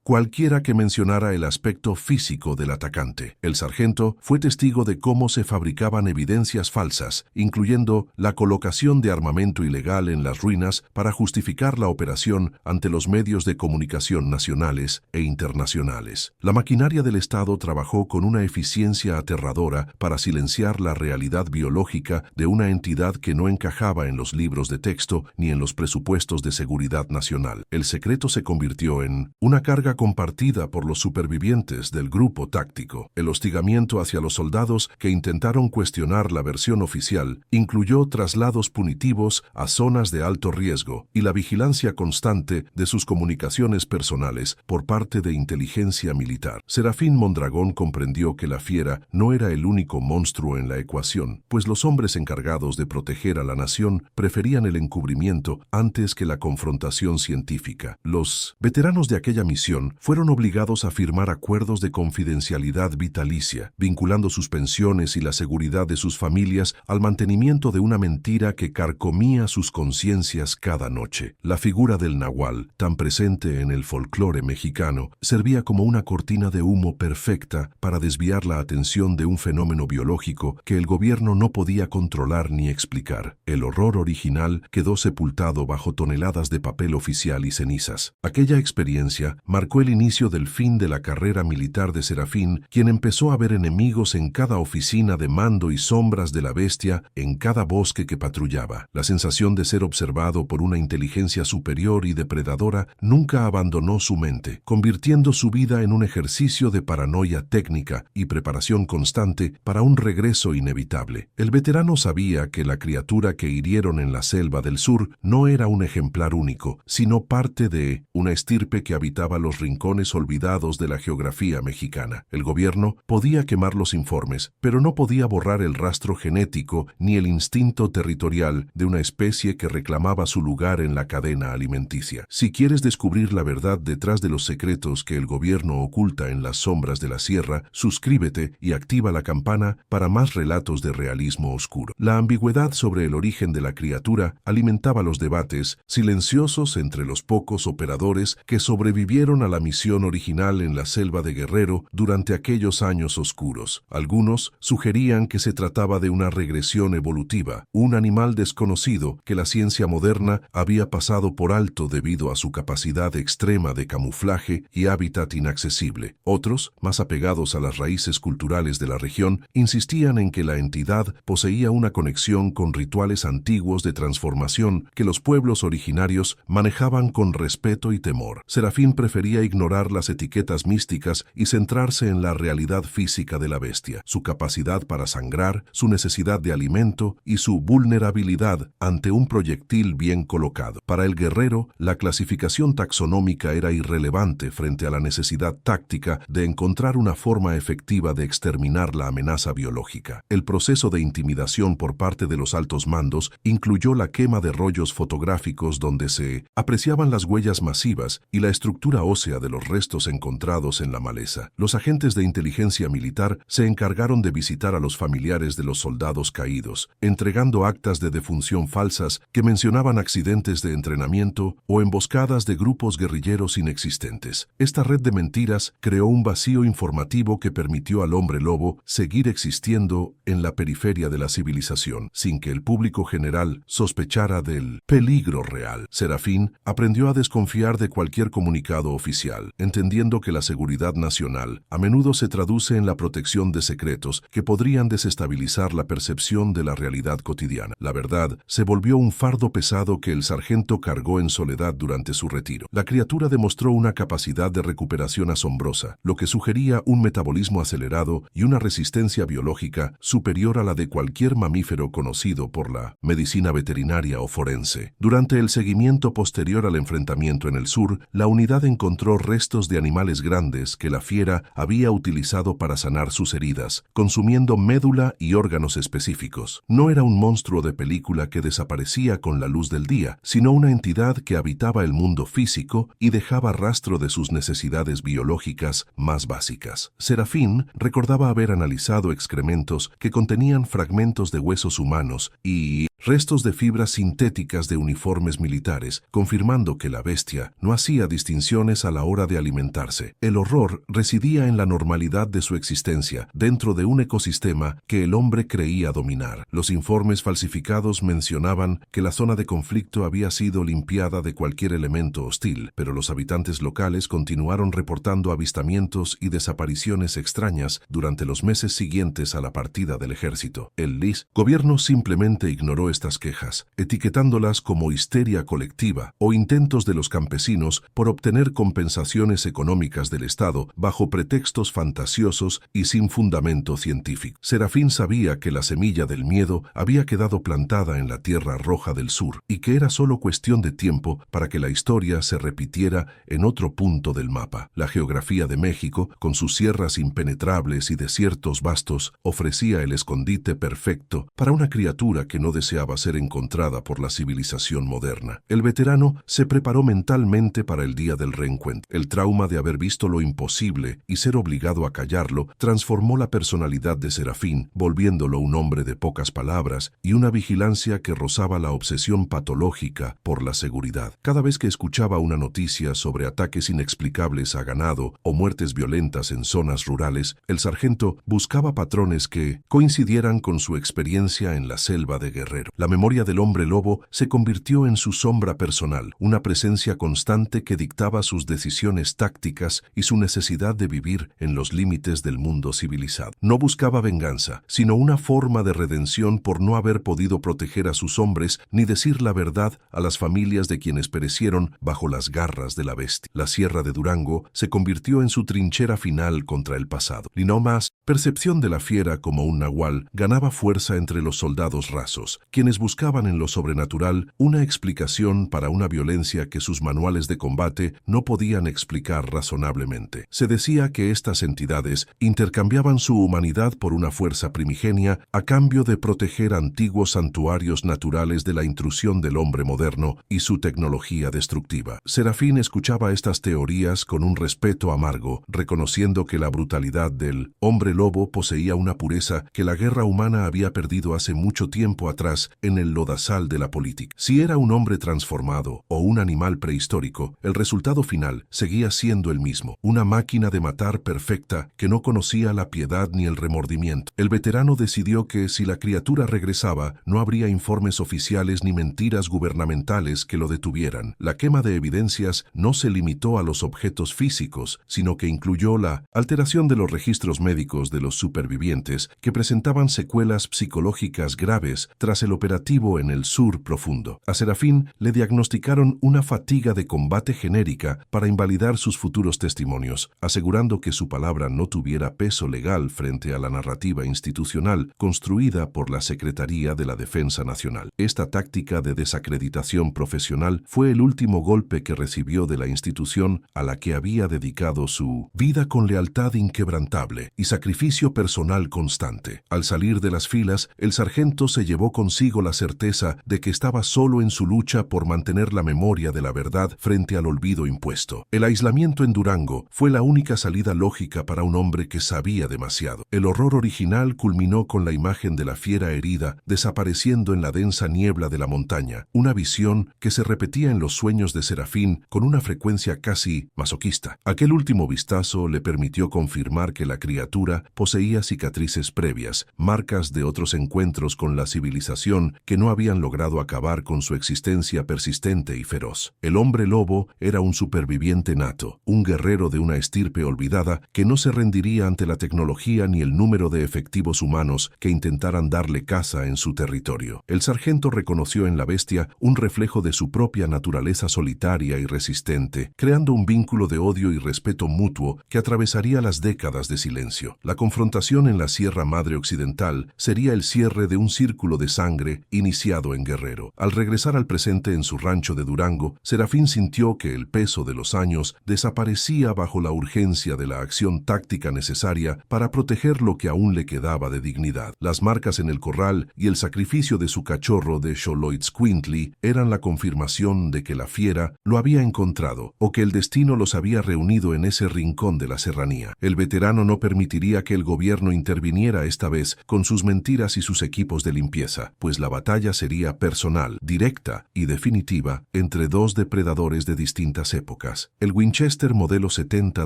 cualquiera que mencionara el aspecto físico del atacante. El sargento remoto, fue testigo de cómo se fabricaban evidencias falsas, incluyendo la colocación de armamento ilegal en las ruinas para justificar la operación ante los medios de comunicación nacionales e internacionales. La maquinaria del Estado trabajó con una eficiencia aterradora para silenciar la realidad biológica de una entidad que no encajaba en los libros de texto ni en los presupuestos de seguridad nacional. El secreto se convirtió en una carga compartida por los supervivientes del grupo táctico. El hostigamiento hacia los soldados que intentaron cuestionar la versión oficial incluyó traslados punitivos a zonas de alto riesgo y la vigilancia constante de sus comunicaciones personales por parte de inteligencia militar. Serafín Mondragón comprendió que la fiera no era el único monstruo en la ecuación, pues los hombres encargados de proteger a la nación preferían el encubrimiento antes que la confrontación científica. Los veteranos de aquella misión fueron obligados a firmar acuerdos de confidencialidad vitalicia, vinculando sus pensiones y la seguridad de sus familias al mantenimiento de una mentira que carcomía sus conciencias cada noche. La figura del nahual, tan presente en el folclore mexicano, servía como una cortina de humo perfecta para desviar la atención de un fenómeno biológico que el gobierno no podía controlar ni explicar. El horror original quedó sepultado bajo toneladas de papel oficial y cenizas. Aquella experiencia marcó el inicio del fin de la carrera militar de Serafín, quien empezó a ver enemigos en cada oficina de mando y sombras de la bestia en cada bosque que patrullaba. La sensación de ser observado por una inteligencia superior y depredadora nunca abandonó su mente, convirtiendo su vida en un ejercicio de paranoia técnica y preparación constante para un regreso inevitable. El veterano sabía que la criatura que hirieron en la selva del sur no era un ejemplar único, sino parte de una estirpe que habitaba los rincones olvidados de la geografía mexicana. El gobierno podía quemar los informes, pero no podía borrar el rastro genético ni el instinto territorial de una especie que reclamaba su lugar en la cadena alimenticia. Si quieres descubrir la verdad detrás de los secretos que el gobierno oculta en las sombras de la sierra, suscríbete y activa la campana para más relatos de realismo oscuro. La ambigüedad sobre el origen de la criatura alimentaba los debates silenciosos entre los pocos operadores que sobrevivieron a la misión original en la selva de Guerrero durante aquellos años oscuros. Algunos sugerían que se trataba de una regresión evolutiva, un animal desconocido que la ciencia moderna había pasado por alto debido a su capacidad extrema de camuflaje y hábitat inaccesible. Otros, más apegados a las raíces culturales de la región, insistían en que la entidad poseía una conexión con rituales antiguos de transformación que los pueblos originarios manejaban con respeto y temor. Serafín prefería ignorar las etiquetas místicas y centrarse en la realidad física de la bestia, su capacidad para sangrar, su necesidad de alimento y su vulnerabilidad ante un proyectil bien colocado. Para el guerrero, la clasificación taxonómica era irrelevante frente a la necesidad táctica de encontrar una forma efectiva de exterminar la amenaza biológica. El proceso de intimidación por parte de los altos mandos incluyó la quema de rollos fotográficos donde se apreciaban las huellas masivas y la estructura ósea de los restos encontrados en la maleza. Los agentes de inteligencia militar se encargaron de visitar a los familiares de los soldados caídos, entregando actas de defunción falsas que mencionaban accidentes de entrenamiento o emboscadas de grupos guerrilleros inexistentes. Esta red de mentiras creó un vacío informativo que permitió al hombre lobo seguir existiendo en la periferia de la civilización, sin que el público general sospechara del peligro real. Serafín aprendió a desconfiar de cualquier comunicado oficial, entendiendo que la seguridad nacional a menudo se traduce en la protección de secretos que podrían desestabilizar la percepción de la realidad cotidiana. La verdad se volvió un fardo pesado que el sargento cargó en soledad durante su retiro. La criatura demostró una capacidad de recuperación asombrosa, lo que sugería un metabolismo acelerado y una resistencia biológica superior a la de cualquier mamífero conocido por la medicina veterinaria o forense. Durante el seguimiento posterior al enfrentamiento en el sur, la unidad encontró restos de animales grandes que la fiera había utilizado para sanar sus heridas, consumiendo médula y órganos específicos. No era un monstruo de película que desaparecía con la luz del día, sino una entidad que habitaba el mundo físico y dejaba rastro de sus necesidades biológicas más básicas. Serafín recordaba haber analizado excrementos que contenían fragmentos de huesos humanos y restos de fibras sintéticas de uniformes militares, confirmando que la bestia no hacía distinciones a la hora de alimentarse. El horror residía en la normalidad de su existencia, dentro de un ecosistema que el hombre creía dominar. Los informes falsificados mencionaban que la zona de conflicto había sido limpiada de cualquier elemento hostil, pero los habitantes locales continuaron reportando avistamientos y desapariciones extrañas durante los meses siguientes a la partida del ejército. El gobierno simplemente ignoró estas quejas, etiquetándolas como histeria colectiva o intentos de los campesinos por obtener compensaciones económicas del Estado bajo pretextos fantasiosos y sin fundamento científico. Serafín sabía que la semilla del miedo había quedado plantada en la Tierra Roja del Sur y que era solo cuestión de tiempo para que la historia se repitiera en otro punto del mapa. La geografía de México, con sus sierras impenetrables y desiertos vastos, ofrecía el escondite perfecto para una criatura que no deseaba ser encontrada por la civilización moderna. El veterano se preparó mentalmente para el día del reencuentro. El trauma de haber visto lo imposible y ser obligado a callarlo transformó la personalidad de Serafín, volviéndolo un hombre de pocas palabras y una vigilancia que rozaba la obsesión patológica por la seguridad. Cada vez que escuchaba una noticia sobre ataques inexplicables a ganado o muertes violentas en zonas rurales, el sargento buscaba patrones que coincidieran con su experiencia en la selva de Guerrero. La memoria del hombre lobo se convirtió en su sombra personal, una presencia constante que dictaba sus decisiones tácticas y su necesidad de vivir en los límites del mundo civilizado. No buscaba venganza, sino una forma de redención por no haber podido proteger a sus hombres ni decir la verdad a las familias de quienes perecieron bajo las garras de la bestia. La Sierra de Durango se convirtió en su trinchera final contra el pasado. Y no más, percepción de la fiera como un nahual ganaba fuerza entre los soldados rasos, quienes buscaban en lo sobrenatural una explicación para una violencia que sus manuales de combate no podían explicar razonablemente. Se decía que estas entidades intercambiaban su humanidad por una fuerza primigenia a cambio de proteger antiguos santuarios naturales de la intrusión del hombre moderno y su tecnología destructiva. Serafín escuchaba estas teorías con un respeto amargo, reconociendo que la brutalidad del hombre lobo poseía una pureza que la guerra humana había perdido hace mucho tiempo atrás en el lodazal de la política. Si era un hombre transformado o un animal prehistórico, el resultado final seguía siendo el mismo, una máquina de matar perfecta que no conocía la piedad ni el remordimiento. El veterano decidió que si la criatura regresaba, no habría informes oficiales ni mentiras gubernamentales que lo detuvieran. La quema de evidencias no se limitó a los objetos físicos, sino que incluyó la alteración de los registros médicos de los supervivientes que presentaban secuelas psicológicas graves tras el operativo en el sur profundo. A Serafín le diagnosticaron una fatiga de combate genérica para invalidar sus futuros testimonios, asegurando que su palabra no tuviera peso legal frente a la narrativa institucional construida por la Secretaría de la Defensa Nacional. Esta táctica de desacreditación profesional fue el último golpe que recibió de la institución a la que había dedicado su vida con lealtad inquebrantable y sacrificio personal constante. Al salir de las filas, el sargento se llevó consigo la certeza de que estaba solo en su lucha por mantener la memoria de la verdad frente al olvido impuesto. El aislamiento en Durango fue la única salida lógica para un hombre que sabía demasiado. El horror original culminó con la imagen de la fiera herida desapareciendo en la densa niebla de la montaña, una visión que se repetía en los sueños de Serafín con una frecuencia casi masoquista. Aquel último vistazo le permitió confirmar que la criatura poseía cicatrices previas, marcas de otros encuentros con la civilización que no habían logrado acabar con su existencia persistente y feroz. El hombre lobo era un superviviente nato, un guerrero de una estirpe olvidada que no se rendiría ante la tecnología ni el número de efectivos humanos que intentaran darle caza en su territorio. El sargento reconoció en la bestia un reflejo de su propia naturaleza solitaria y resistente, creando un vínculo de odio y respeto mutuo que atravesaría las décadas de silencio. La confrontación en la Sierra Madre Occidental sería el cierre de un círculo de sangre iniciado en Guerrero. Al regresar al presente en su rancho de Durango, Serafín sintió que el peso de los años desaparecía bajo la urgencia de la acción táctica necesaria para proteger lo que aún le quedaba de dignidad. Las marcas en el corral y el sacrificio de su cachorro de Xoloitzcuintli eran la confirmación de que la fiera lo había encontrado o que el destino los había reunido en ese rincón de la serranía. El veterano no permitiría que el gobierno interviniera esta vez con sus mentiras y sus equipos de limpieza, pues pues la batalla sería personal, directa y definitiva entre dos depredadores de distintas épocas. El Winchester modelo 70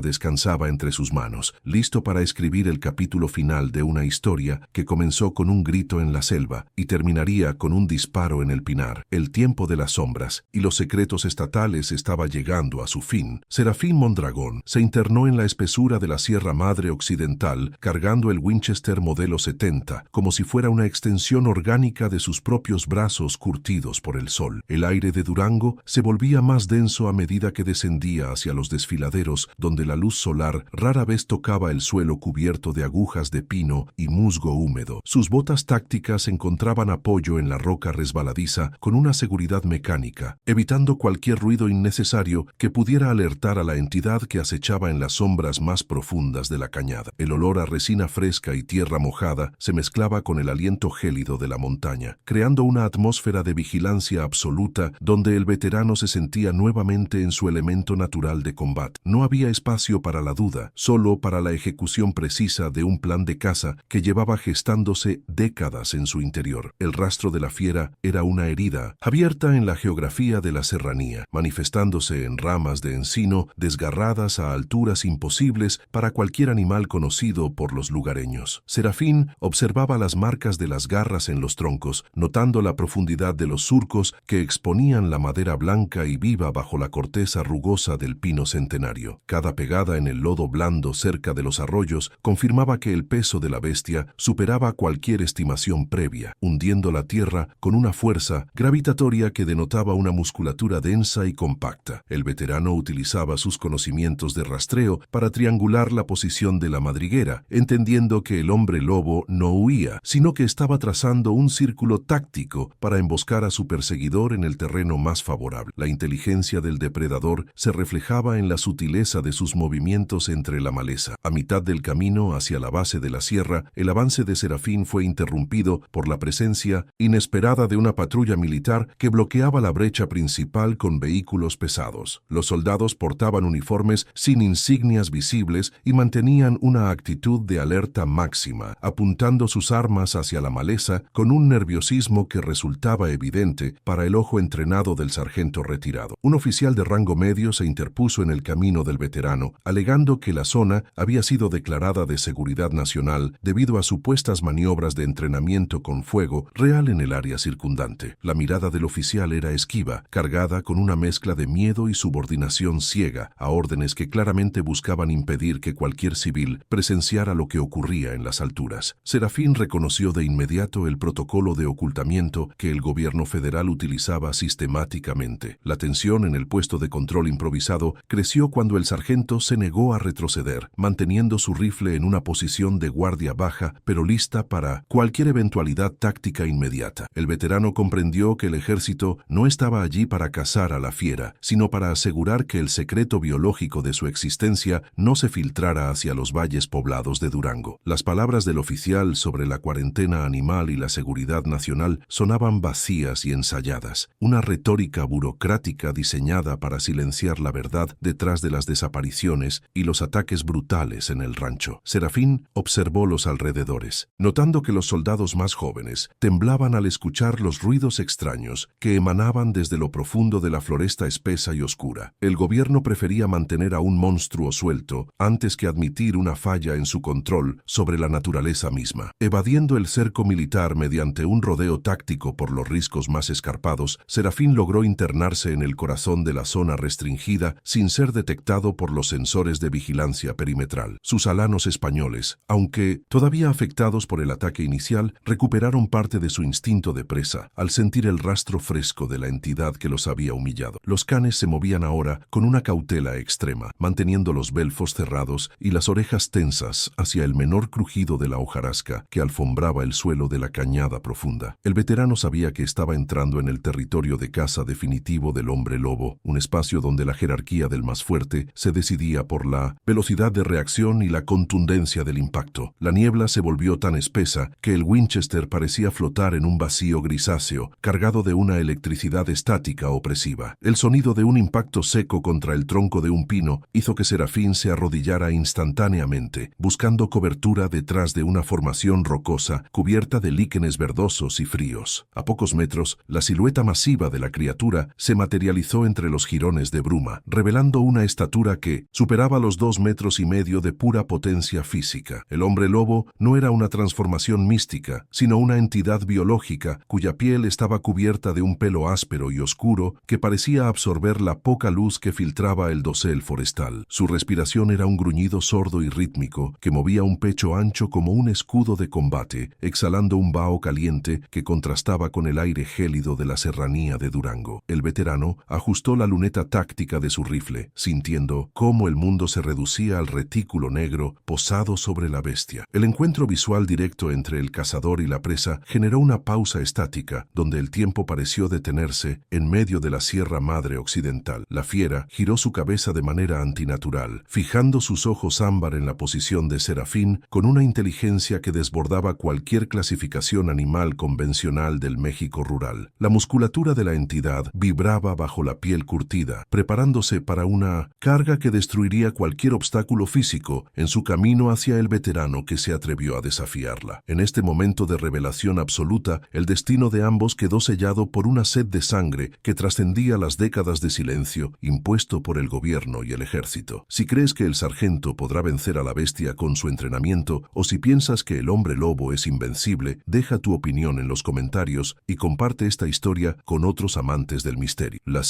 descansaba entre sus manos, listo para escribir el capítulo final de una historia que comenzó con un grito en la selva y terminaría con un disparo en el pinar. El tiempo de las sombras y los secretos estatales estaba llegando a su fin. Serafín Mondragón se internó en la espesura de la Sierra Madre Occidental cargando el Winchester modelo 70 como si fuera una extensión orgánica de sus propios brazos curtidos por el sol. El aire de Durango se volvía más denso a medida que descendía hacia los desfiladeros donde la luz solar rara vez tocaba el suelo cubierto de agujas de pino y musgo húmedo. Sus botas tácticas encontraban apoyo en la roca resbaladiza con una seguridad mecánica, evitando cualquier ruido innecesario que pudiera alertar a la entidad que acechaba en las sombras más profundas de la cañada. El olor a resina fresca y tierra mojada se mezclaba con el aliento gélido de la montaña, creando una atmósfera de vigilancia absoluta donde el veterano se sentía nuevamente en su elemento natural de combate. No había espacio para la duda, solo para la ejecución precisa de un plan de caza que llevaba gestándose décadas en su interior. El rastro de la fiera era una herida abierta en la geografía de la serranía, manifestándose en ramas de encino desgarradas a alturas imposibles para cualquier animal conocido por los lugareños. Serafín observaba las marcas de las garras en los troncos, notando la profundidad de los surcos que exponían la madera blanca y viva bajo la corteza rugosa del pino centenario. Cada pegada en el lodo blando cerca de los arroyos confirmaba que el peso de la bestia superaba cualquier estimación previa, hundiendo la tierra con una fuerza gravitatoria que denotaba una musculatura densa y compacta. El veterano utilizaba sus conocimientos de rastreo para triangular la posición de la madriguera, entendiendo que el hombre lobo no huía, sino que estaba trazando un círculo táctico para emboscar a su perseguidor en el terreno más favorable. La inteligencia del depredador se reflejaba en la sutileza de sus movimientos entre la maleza. A mitad del camino hacia la base de la sierra, el avance de Serafín fue interrumpido por la presencia inesperada de una patrulla militar que bloqueaba la brecha principal con vehículos pesados. Los soldados portaban uniformes sin insignias visibles y mantenían una actitud de alerta máxima, apuntando sus armas hacia la maleza con un nerviosismo que resultaba evidente para el ojo entrenado del sargento retirado. Un oficial de rango medio se interpuso en el camino del veterano, alegando que la zona había sido declarada de seguridad nacional debido a supuestas maniobras de entrenamiento con fuego real en el área circundante. La mirada del oficial era esquiva, cargada con una mezcla de miedo y subordinación ciega a órdenes que claramente buscaban impedir que cualquier civil presenciara lo que ocurría en las alturas. Serafín reconoció de inmediato el protocolo de ocultamiento que el gobierno federal utilizaba sistemáticamente. La tensión en el puesto de control improvisado creció cuando el sargento se negó a retroceder, manteniendo su rifle en una posición de guardia baja, pero lista para cualquier eventualidad táctica inmediata. El veterano comprendió que el ejército no estaba allí para cazar a la fiera, sino para asegurar que el secreto biológico de su existencia no se filtrara hacia los valles poblados de Durango. Las palabras del oficial sobre la cuarentena animal y la seguridad nacional sonaban vacías y ensayadas, una retórica burocrática diseñada para silenciar la verdad detrás de las desapariciones y los ataques brutales en el rancho. Serafín observó los alrededores, notando que los soldados más jóvenes temblaban al escuchar los ruidos extraños que emanaban desde lo profundo de la floresta espesa y oscura. El gobierno prefería mantener a un monstruo suelto antes que admitir una falla en su control sobre la naturaleza misma. Evadiendo el cerco militar mediante un rodeo táctico por los riscos más escarpados, Serafín logró internarse en el corazón de la zona restringida sin ser detectado por los sensores de vigilancia perimetral. Sus alanos españoles, aunque todavía afectados por el ataque inicial, recuperaron parte de su instinto de presa al sentir el rastro fresco de la entidad que los había humillado. Los canes se movían ahora con una cautela extrema, manteniendo los belfos cerrados y las orejas tensas hacia el menor crujido de la hojarasca que alfombraba el suelo de la cañada profunda. El veterano sabía que estaba entrando en el territorio de caza definitivo del hombre lobo, un espacio donde la jerarquía del más fuerte se decidía por la velocidad de reacción y la contundencia del impacto. La niebla se volvió tan espesa que el Winchester parecía flotar en un vacío grisáceo, cargado de una electricidad estática opresiva. El sonido de un impacto seco contra el tronco de un pino hizo que Serafín se arrodillara instantáneamente, buscando cobertura detrás de una formación rocosa cubierta de líquenes verdosos silenciosos y fríos. A pocos metros, la silueta masiva de la criatura se materializó entre los jirones de bruma, revelando una estatura que superaba los 2,5 metros de pura potencia física. El hombre lobo no era una transformación mística, sino una entidad biológica cuya piel estaba cubierta de un pelo áspero y oscuro que parecía absorber la poca luz que filtraba el dosel forestal. Su respiración era un gruñido sordo y rítmico que movía un pecho ancho como un escudo de combate, exhalando un vaho caliente que contrastaba con el aire gélido de la serranía de Durango. El veterano ajustó la luneta táctica de su rifle, sintiendo cómo el mundo se reducía al retículo negro posado sobre la bestia. El encuentro visual directo entre el cazador y la presa generó una pausa estática, donde el tiempo pareció detenerse en medio de la Sierra Madre Occidental. La fiera giró su cabeza de manera antinatural, fijando sus ojos ámbar en la posición de Serafín con una inteligencia que desbordaba cualquier clasificación animal convencional del México rural. La musculatura de la entidad vibraba bajo la piel curtida, preparándose para una carga que destruiría cualquier obstáculo físico en su camino hacia el veterano que se atrevió a desafiarla. En este momento de revelación absoluta, el destino de ambos quedó sellado por una sed de sangre que trascendía las décadas de silencio impuesto por el gobierno y el ejército. Si crees que el sargento podrá vencer a la bestia con su entrenamiento, o si piensas que el hombre lobo es invencible, deja tu opinión en los comentarios y comparte esta historia con otros amantes del misterio. La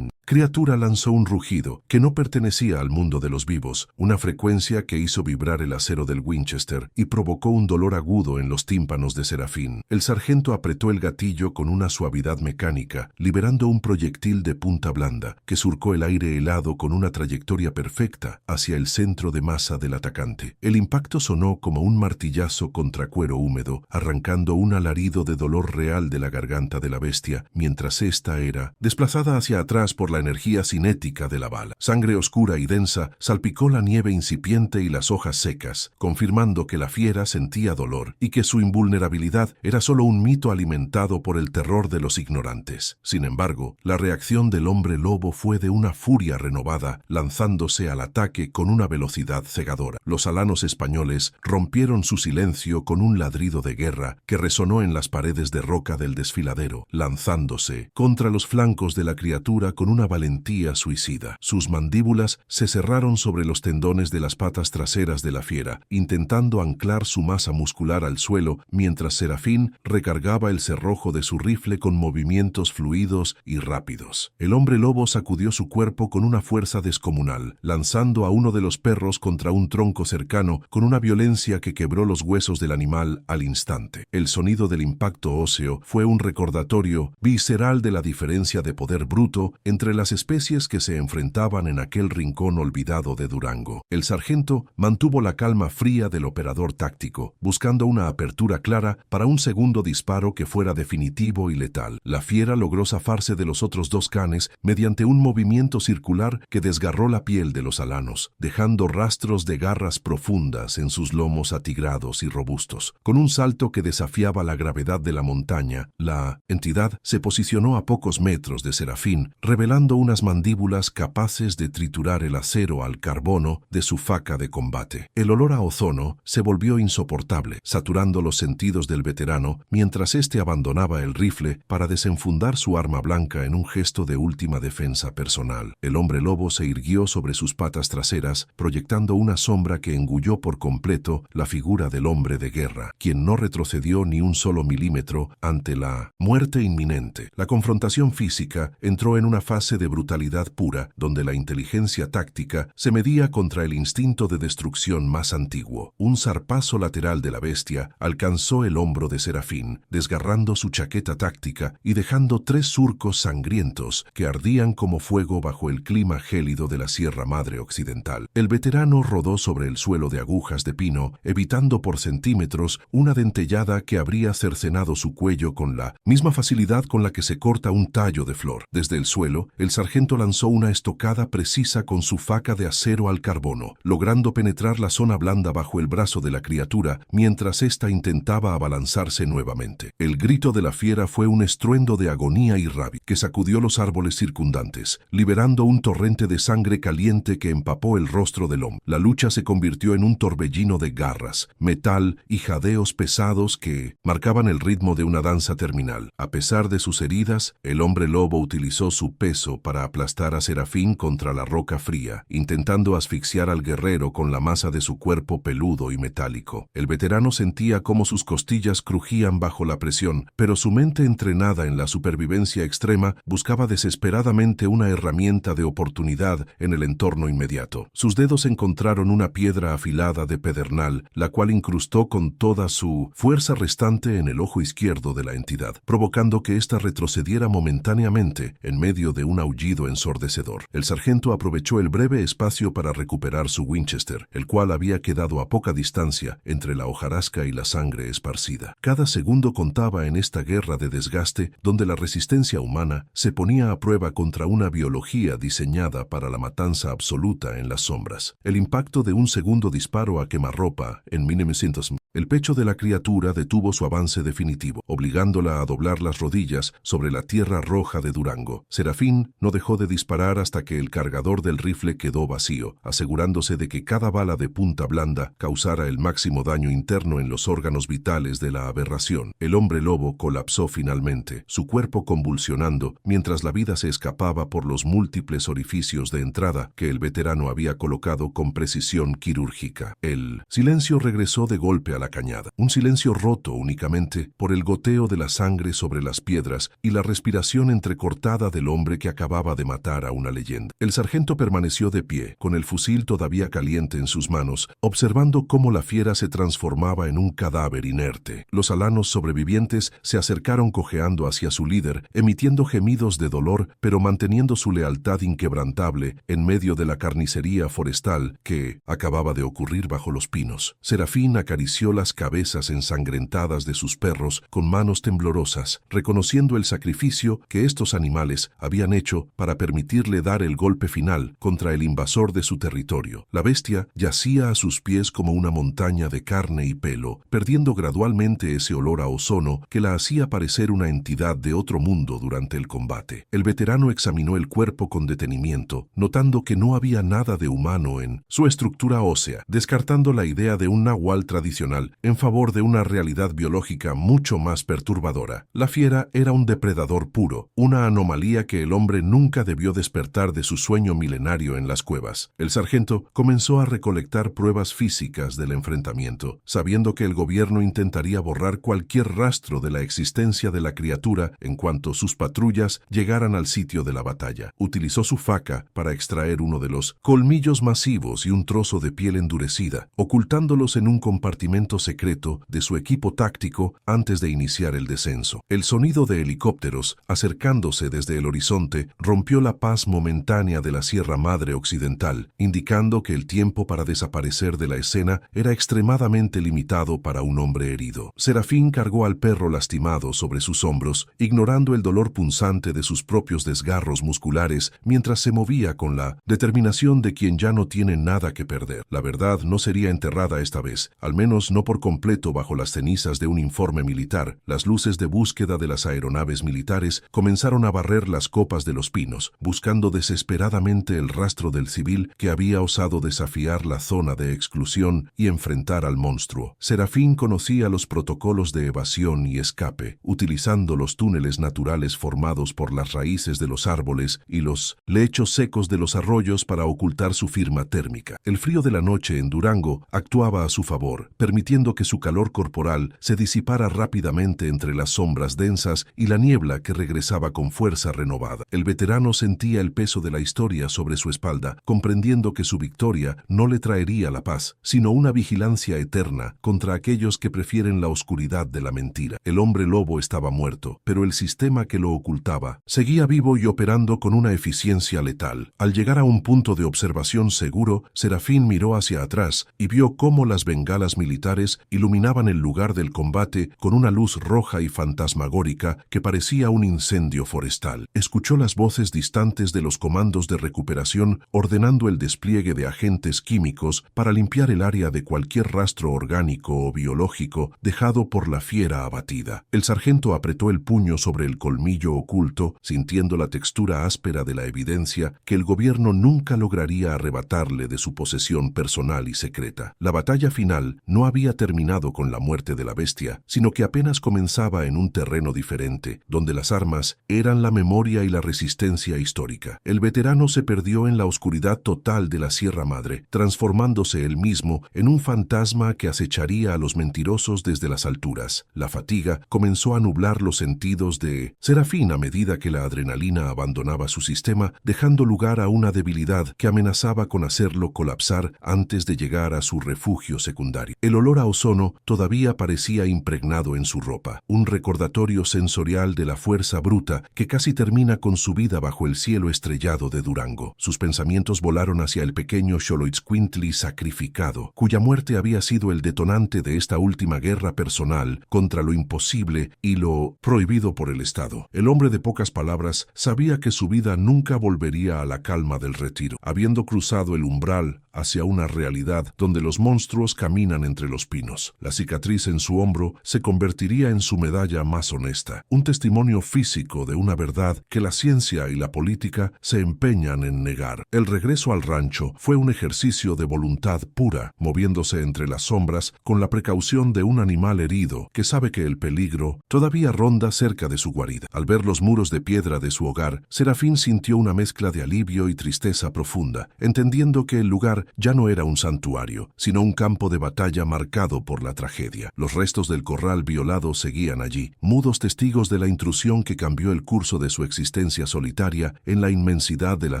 criatura lanzó un rugido que no pertenecía al mundo de los vivos, una frecuencia que hizo vibrar el acero del Winchester y provocó un dolor agudo en los tímpanos de Serafín. El sargento apretó el gatillo con una suavidad mecánica, liberando un proyectil de punta blanda que surcó el aire helado con una trayectoria perfecta hacia el centro de masa del atacante. El impacto sonó como un martillazo contra cuero húmedo, arrancando un alarido de dolor real de la garganta de la bestia, mientras ésta era desplazada hacia atrás por la energía cinética de la bala. Sangre oscura y densa salpicó la nieve incipiente y las hojas secas, confirmando que la fiera sentía dolor y que su invulnerabilidad era solo un mito alimentado por el terror de los ignorantes. Sin embargo, la reacción del hombre lobo fue de una furia renovada, lanzándose al ataque con una velocidad cegadora. Los alanos españoles rompieron su silencio con un ladrido de guerra que resonó en las paredes de roca del desfiladero, lanzándose contra los flancos de la criatura con una valentía suicida. Sus mandíbulas se cerraron sobre los tendones de las patas traseras de la fiera, intentando anclar su masa muscular al suelo, mientras Serafín recargaba el cerrojo de su rifle con movimientos fluidos y rápidos. El hombre lobo sacudió su cuerpo con una fuerza descomunal, lanzando a uno de los perros contra un tronco cercano con una violencia que quebró los huesos del animal al instante. El sonido del impacto óseo fue un recordatorio visceral de la diferencia de poder bruto entre las especies que se enfrentaban en aquel rincón olvidado de Durango. El sargento mantuvo la calma fría del operador táctico, buscando una apertura clara para un segundo disparo que fuera definitivo y letal. La fiera logró zafarse de los otros dos canes mediante un movimiento circular que desgarró la piel de los alanos, dejando rastros de garras profundas en sus lomos atigrados y robustos. Con un salto que desafiaba la gravedad de la montaña, la entidad se posicionó a pocos metros de Serafín, revelando unas mandíbulas capaces de triturar el acero al carbono de su faca de combate. El olor a ozono se volvió insoportable, saturando los sentidos del veterano mientras éste abandonaba el rifle para desenfundar su arma blanca en un gesto de última defensa personal. El hombre lobo se irguió sobre sus patas traseras, proyectando una sombra que engulló por completo la figura del hombre de guerra, quien no retrocedió ni un solo milímetro ante la muerte inminente. La confrontación física entró en una fase de brutalidad pura, donde la inteligencia táctica se medía contra el instinto de destrucción más antiguo. Un zarpazo lateral de la bestia alcanzó el hombro de Serafín, desgarrando su chaqueta táctica y dejando 3 surcos sangrientos que ardían como fuego bajo el clima gélido de la Sierra Madre Occidental. El veterano rodó sobre el suelo de agujas de pino, evitando por centímetros una dentellada que habría cercenado su cuello con la misma facilidad con la que se corta un tallo de flor. Desde el suelo, el sargento lanzó una estocada precisa con su faca de acero al carbono, logrando penetrar la zona blanda bajo el brazo de la criatura mientras ésta intentaba abalanzarse nuevamente. El grito de la fiera fue un estruendo de agonía y rabia que sacudió los árboles circundantes, liberando un torrente de sangre caliente que empapó el rostro del hombre. La lucha se convirtió en un torbellino de garras, metal y jadeos pesados que marcaban marcaban el ritmo de una danza terminal. A pesar de sus heridas, el hombre lobo utilizó su peso para aplastar a Serafín contra la roca fría, intentando asfixiar al guerrero con la masa de su cuerpo peludo y metálico. El veterano sentía cómo sus costillas crujían bajo la presión, pero su mente entrenada en la supervivencia extrema buscaba desesperadamente una herramienta de oportunidad en el entorno inmediato. Sus dedos encontraron una piedra afilada de pedernal, la cual incrustó con toda su fuerza restante en el ojo izquierdo de la entidad, provocando que ésta retrocediera momentáneamente en medio de un aullido ensordecedor. El sargento aprovechó el breve espacio para recuperar su Winchester, el cual había quedado a poca distancia entre la hojarasca y la sangre esparcida. Cada segundo contaba en esta guerra de desgaste donde la resistencia humana se ponía a prueba contra una biología diseñada para la matanza absoluta en las sombras. El impacto de un segundo disparo a quemarropa en 1900. El pecho de la criatura detuvo su avance definitivo, obligándola a doblar las rodillas sobre la tierra roja de Durango. Serafín no dejó de disparar hasta que el cargador del rifle quedó vacío, asegurándose de que cada bala de punta blanda causara el máximo daño interno en los órganos vitales de la aberración. El hombre lobo colapsó finalmente, su cuerpo convulsionando, mientras la vida se escapaba por los múltiples orificios de entrada que el veterano había colocado con precisión quirúrgica. El silencio regresó de golpe a la cañada, un silencio roto únicamente por el goteo de la sangre sobre las piedras y la respiración entrecortada del hombre que acababa de matar a una leyenda. El sargento permaneció de pie, con el fusil todavía caliente en sus manos, observando cómo la fiera se transformaba en un cadáver inerte. Los alanos sobrevivientes se acercaron cojeando hacia su líder, emitiendo gemidos de dolor, pero manteniendo su lealtad inquebrantable en medio de la carnicería forestal que acababa de ocurrir bajo los pinos. Serafín acarició las cabezas ensangrentadas de sus perros con manos temblorosas, reconociendo el sacrificio que estos animales habían hecho para permitirle dar el golpe final contra el invasor de su territorio. La bestia yacía a sus pies como una montaña de carne y pelo, perdiendo gradualmente ese olor a ozono que la hacía parecer una entidad de otro mundo durante el combate. El veterano examinó el cuerpo con detenimiento, notando que no había nada de humano en su estructura ósea, descartando la idea de un nahual tradicional en favor de una realidad biológica mucho más perturbadora. La fiera era un depredador puro, una anomalía que el hombre nunca debió despertar de su sueño milenario en las cuevas. El sargento comenzó a recolectar pruebas físicas del enfrentamiento, sabiendo que el gobierno intentaría borrar cualquier rastro de la existencia de la criatura en cuanto sus patrullas llegaran al sitio de la batalla. Utilizó su faca para extraer uno de los colmillos masivos y un trozo de piel endurecida, ocultándolos en un compartimento secreto de su equipo táctico antes de iniciar el descenso. El sonido de helicópteros acercándose desde el horizonte rompió la paz momentánea de la Sierra Madre Occidental, indicando que el tiempo para desaparecer de la escena era extremadamente limitado para un hombre herido. Serafín cargó al perro lastimado sobre sus hombros, ignorando el dolor punzante de sus propios desgarros musculares mientras se movía con la determinación de quien ya no tiene nada que perder. La verdad no sería enterrada esta vez, al menos no por completo bajo las cenizas de un informe militar. Las luces de búsqueda de las aeronaves militares comenzaron a barrer las copas de los pinos, buscando desesperadamente el rastro del civil que había osado desafiar la zona de exclusión y enfrentar al monstruo. Serafín conocía los protocolos de evasión y escape, utilizando los túneles naturales formados por las raíces de los árboles y los lechos secos de los arroyos para ocultar su firma térmica. El frío de la noche en Durango actuaba a su favor, permitiendo que su calor corporal se disipara rápidamente entre las sombras densas y la niebla que regresaba con fuerza renovada. El veterano sentía el peso de la historia sobre su espalda, comprendiendo que su victoria no le traería la paz, sino una vigilancia eterna contra aquellos que prefieren la oscuridad de la mentira. El hombre lobo estaba muerto, pero el sistema que lo ocultaba seguía vivo y operando con una eficiencia letal. Al llegar a un punto de observación seguro, Serafín miró hacia atrás y vio cómo las bengalas militares iluminaban el lugar del combate con una luz roja y fantasmagórica que parecía un incendio forestal. Escuchó las voces distantes de los comandos de recuperación ordenando el despliegue de agentes químicos para limpiar el área de cualquier rastro orgánico o biológico dejado por la fiera abatida. El sargento apretó el puño sobre el colmillo oculto, sintiendo la textura áspera de la evidencia que el gobierno nunca lograría arrebatarle de su posesión personal y secreta. La batalla final no había había terminado con la muerte de la bestia, sino que apenas comenzaba en un terreno diferente, donde las armas eran la memoria y la resistencia histórica. El veterano se perdió en la oscuridad total de la Sierra Madre, transformándose él mismo en un fantasma que acecharía a los mentirosos desde las alturas. La fatiga comenzó a nublar los sentidos de Serafín a medida que la adrenalina abandonaba su sistema, dejando lugar a una debilidad que amenazaba con hacerlo colapsar antes de llegar a su refugio secundario. El olor a ozono todavía parecía impregnado en su ropa, un recordatorio sensorial de la fuerza bruta que casi termina con su vida bajo el cielo estrellado de Durango. Sus pensamientos volaron hacia el pequeño Xoloitzcuintli sacrificado, cuya muerte había sido el detonante de esta última guerra personal contra lo imposible y lo prohibido por el Estado. El hombre de pocas palabras sabía que su vida nunca volvería a la calma del retiro, habiendo cruzado el umbral hacia una realidad donde los monstruos caminan entre los pinos. La cicatriz en su hombro se convertiría en su medalla más honesta, un testimonio físico de una verdad que la ciencia y la política se empeñan en negar. El regreso al rancho fue un ejercicio de voluntad pura, moviéndose entre las sombras con la precaución de un animal herido que sabe que el peligro todavía ronda cerca de su guarida. Al ver los muros de piedra de su hogar, Serafín sintió una mezcla de alivio y tristeza profunda, entendiendo que el lugar ya no era un santuario, sino un campo de batalla marcado por la tragedia. Los restos del corral violado seguían allí, mudos testigos de la intrusión que cambió el curso de su existencia solitaria en la inmensidad de la